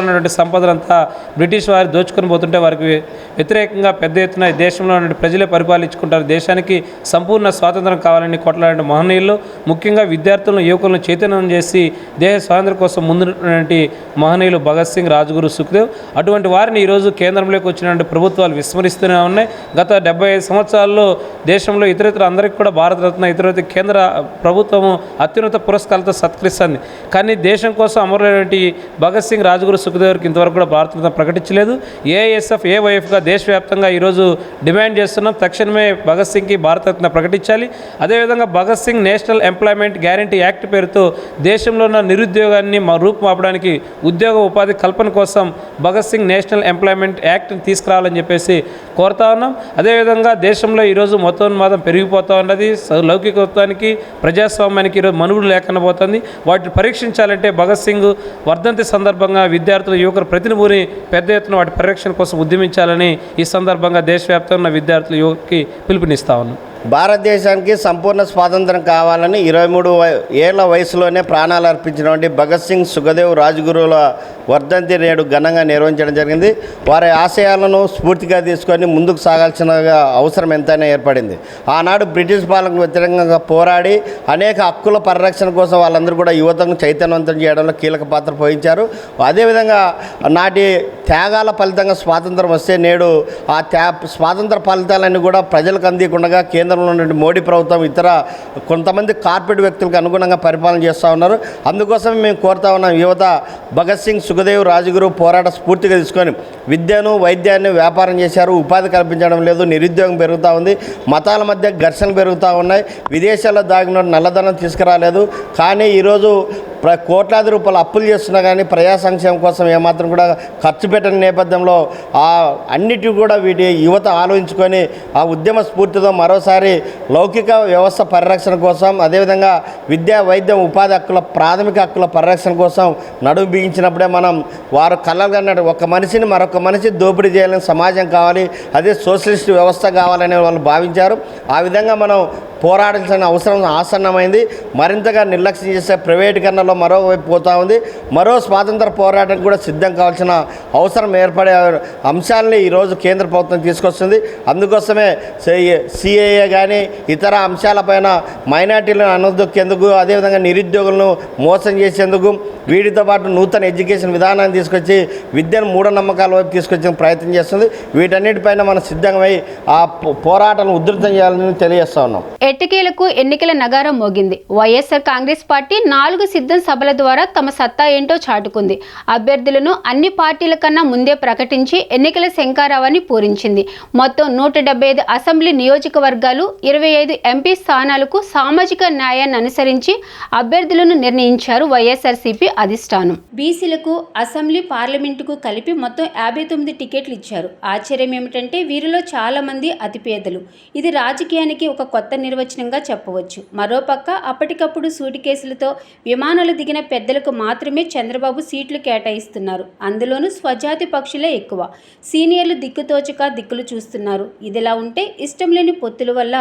ఉన్నటువంటి సంపదలంతా బ్రిటిష్ వారు దోచుకొని పోతుంటే వారికి వ్యతిరేకంగా పెద్ద ఎత్తున దేశంలో ఉన్న ప్రజలే పరిపాలించుకుంటారు, దేశానికి సంపూర్ణ స్వాతంత్రం కావాలని కొట్లాడే మహనీయులు, ముఖ్యంగా విద్యార్థులను, యువకులను చైతన్యం చేసి దేశ స్వాతంత్రం కోసం ముందున్నటువంటి మహనీయులు భగత్ సింగ్, రాజ్గురు, సుఖదేవ్. అటువంటి వారిని ఈరోజు కేంద్రంలోకి వచ్చినటువంటి ప్రభుత్వాలు విస్మరిస్తూనే ఉన్నాయి. గత 75 సంవత్సరాల్లో దేశంలో ఇతరితర అందరికీ కూడా భారతరత్న, ఇతర కేంద్ర ప్రభుత్వము అత్యున్నత పురస్కారాలతో సత్కరిస్తుంది. కానీ దేశం కోసం అమరులైనటువంటి భగత్ సింగ్, రాజ్గురు, సుఖదేవ్కి ఇంతవరకు కూడా భారతరత్న ప్రకటించలేదు. ఏఐఎస్ఎఫ్, ఏవైఎఫ్గా దేశవ్యాప్తంగా ఈరోజు డిమాండ్ చేస్తున్నాం, తక్షణమే భగత్ సింగ్కి భారతరత్న ప్రకటించాలి. అదేవిధంగా Bhagat Singh national employment guarantee act పేరుతో దేశంలో ఉన్న నిరుద్యోగాన్ని రూపుమాపడానికి, ఉద్యోగ ఉపాధి కల్పన కోసం భగత్ సింగ్ నేషనల్ ఎంప్లాయ్మెంట్ యాక్ట్ని తీసుకురావాలని చెప్పేసి కోరుతా ఉన్నాం. అదేవిధంగా దేశంలో ఈరోజు మతోన్మాదం పెరిగిపోతూ ఉన్నది. లౌకికత్వానికి, ప్రజాస్వామ్యానికి ఈరోజు మనుగుడు లేకుండా పోతుంది. వాటిని పరీక్షించాలంటే భగత్ సింగ్ వర్ధంతి సందర్భంగా విద్యార్థులు, యువకుల ప్రతినిధిని పెద్ద ఎత్తున వాటి పరిరక్షణ కోసం ఉద్యమించాలని ఈ సందర్భంగా దేశవ్యాప్తంగా ఉన్న విద్యార్థులు, యువకులకి పిలుపునిస్తా ఉన్నాం. భారతదేశానికి సంపూర్ణ స్వాతంత్రం కావాలని 23 ఏళ్ల వయసులోనే ప్రాణాలు అర్పించినటువంటి భగత్ సింగ్, సుఖదేవ్, రాజ్గురుల వర్ధంతి నేడు ఘనంగా నిర్వహించడం జరిగింది. వారి ఆశయాలను స్ఫూర్తిగా తీసుకొని ముందుకు సాగాల్సిన అవసరం ఎంతైనా ఏర్పడింది. ఆనాడు బ్రిటిష్ పాలనకు వ్యతిరేకంగా పోరాడి అనేక హక్కుల పరిరక్షణ కోసం వాళ్ళందరూ కూడా యువతను చైతన్యవంతం చేయడంలో కీలక పాత్ర పోషించారు. అదేవిధంగా నాటి త్యాగాల ఫలితంగా స్వాతంత్రం వస్తే నేడు ఆ స్వాతంత్ర ఫలితాలన్నీ కూడా ప్రజలకు అందించకుండా కేంద్రంలో ఉన్న మోడీ ప్రభుత్వం ఇతర కొంతమంది కార్పొరేట్ వ్యక్తులకు అనుగుణంగా పరిపాలన చేస్తూ ఉన్నారు. అందుకోసం మేము కోరుతా ఉన్నాం, యువత భగత్ సింగ్, సుఖదేవ్, రాజ్గురు పోరాట స్ఫూర్తిగా తీసుకొని విద్యను, వైద్యాన్ని వ్యాపారం చేశారు. ఉపాధి కల్పించడం లేదు, నిరుద్యోగం పెరుగుతూ ఉంది, మతాల మధ్య ఘర్షణలు పెరుగుతూ ఉన్నాయి, విదేశాల్లో దాగిన నల్లధనం తీసుకురాలేదు. కానీ ఈరోజు కోట్లాది రూపాయలు అప్పులు చేస్తున్నా కానీ ప్రజా సంక్షేమం కోసం ఏమాత్రం కూడా ఖర్చు పెట్టని నేపథ్యంలో అన్నిటి కూడా వీటి యువత ఆలోచించుకొని ఆ ఉద్యమ స్ఫూర్తితో మరోసారి లౌకిక వ్యవస్థ పరిరక్షణ కోసం, అదేవిధంగా విద్యా, వైద్యం, ఉపాధి హక్కుల, ప్రాథమిక హక్కుల పరిరక్షణ కోసం నడుము బిగించినప్పుడే మనం వారు కలగన్నట్టు ఒక మనిషిని మరొక మనిషి దోపిడీ చేయాలని సమాజం కావాలి, అదే సోషలిస్ట్ వ్యవస్థ కావాలని వాళ్ళు భావించారు. ఆ విధంగా మనం పోరాడాల్సిన అవసరం ఆసన్నమైంది. మరింతగా నిర్లక్ష్యం చేసే ప్రైవేటీకరణలో మరోవైపు పోతూ ఉంది. మరో స్వాతంత్ర పోరాటానికి కూడా సిద్ధం కావాల్సిన అవసరం ఏర్పడే అంశాలని ఈరోజు కేంద్ర ప్రభుత్వం తీసుకొస్తుంది. అందుకోసమే సిఏఏ కానీ ఇతర అంశాలపైన మైనార్టీలను అనొద్దొక్కేందుకు, అదేవిధంగా నిరుద్యోగులను మోసం చేసేందుకు, వీటితో పాటు నూతన ఎడ్యుకేషన్ విధానాన్ని తీసుకొచ్చి విద్యను మూఢనమ్మకాల వైపు తీసుకొచ్చే ప్రయత్నం చేస్తుంది. వీటన్నిటిపైన మనం సిద్ధమై ఆ పోరాటాలను ఉధృతం చేయాలని తెలియజేస్తా ఉన్నాం. ఎట్టకేలకు ఎన్నికల నగారం మోగింది. వైఎస్ఆర్ కాంగ్రెస్ పార్టీ 4 సిద్ధం సభల ద్వారా తమ సత్తా ఏంటో చాటుకుంది. అభ్యర్థులను అన్ని పార్టీల కన్నా ముందే ప్రకటించి ఎన్నికల శంఖారావాన్ని పూరించింది. మొత్తం 175 అసెంబ్లీ నియోజకవర్గాలు, 25 ఎంపీ స్థానాలకు సామాజిక న్యాయాన్ని అనుసరించి అభ్యర్థులను నిర్ణయించారు వైఎస్ఆర్సీపీ అధిష్టానం. బీసీలకు అసెంబ్లీ, పార్లమెంటుకు కలిపి మొత్తం 59 టికెట్లు ఇచ్చారు. ఆశ్చర్యం ఏమిటంటే వీరిలో చాలా మంది అతిపేదలు. ఇది రాజకీయానికి ఒక కొత్త నిర్వచనంగా చెప్పవచ్చు. మరోపక్క అప్పటికప్పుడు సూటి కేసులతో విమానాలు దిగిన పెద్దలకు మాత్రమే చంద్రబాబు సీట్లు కేటాయిస్తున్నారు. అందులోనూ స్వజాతి పక్షులే ఎక్కువ. సీనియర్లు దిక్కుతోచక దిక్కులు చూస్తున్నారు. ఇదిలా ఉంటే ఇష్టం లేని పొత్తుల వల్ల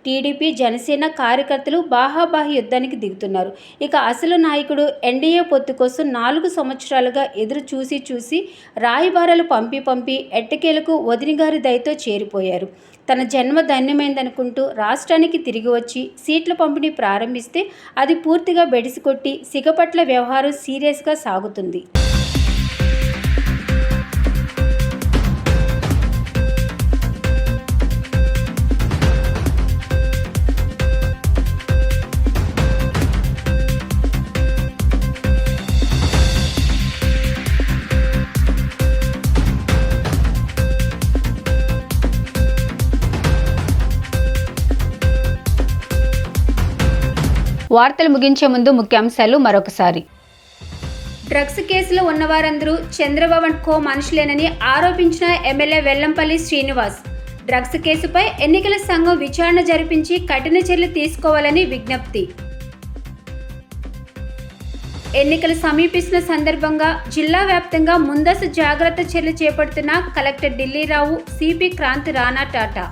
టీడీపీ, జనసేన కార్యకర్తలు బాహాబాహి యుద్ధానికి దిగుతున్నారు. ఇక అసలు నాయకుడు ఎన్డీఏ పొత్తు కోసం 4 సంవత్సరాలుగా ఎదురు చూసి రాయబారాలు పంపి ఎట్టకేలకు వదినగారి దయతో చేరిపోయారు. తన జన్మ ధన్యమైందనుకుంటూ రాష్ట్రానికి తిరిగి వచ్చి సీట్ల పంపిణీ ప్రారంభిస్తే అది పూర్తిగా బెడిసికొట్టి సిగపట్ల వ్యవహారం సీరియస్గా సాగుతుంది. వార్తలు ముగించే ముందు ముఖ్యాంశాలు మరొకసారి. డ్రగ్స్ కేసులో ఉన్నవారందరూ చంద్రబాబు అండ్ కో మనుషులేనని ఆరోపించిన ఎమ్మెల్యే వెల్లంపల్లి శ్రీనివాస్. డ్రగ్స్ కేసుపై ఎన్నికల సంఘం విచారణ జరిపించి కఠిన చర్యలు తీసుకోవాలని విజ్ఞప్తి. ఎన్నికలు సమీపిస్తున్న సందర్భంగా జిల్లా వ్యాప్తంగా ముందస్తు జాగ్రత్త చర్యలు చేపడుతున్న కలెక్టర్ ఢిల్లీరావు, సిపి క్రాంతి రాణా టాటా.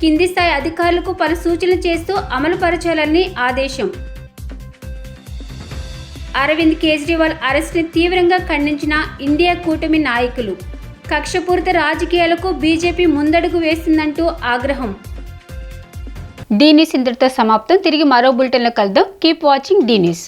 కింది స్థాయి అధికారులకు పలు సూచనలు చేస్తూ అమలు పరచాలని ఆదేశం. అరవింద్ కేజ్రీవాల్ అరెస్టుని తీవ్రంగా ఖండించిన ఇండియా కూటమి నాయకులు. కక్షపూరిత రాజకీయాలకు బీజేపీ ముందడుగు వేసిందంటూ ఆగ్రహం. డీ న్యూస్ ఇంతటితో సమాప్తం. తిరిగి మరో బులెటిన్లో కలుద్దాం. Keep watching D news.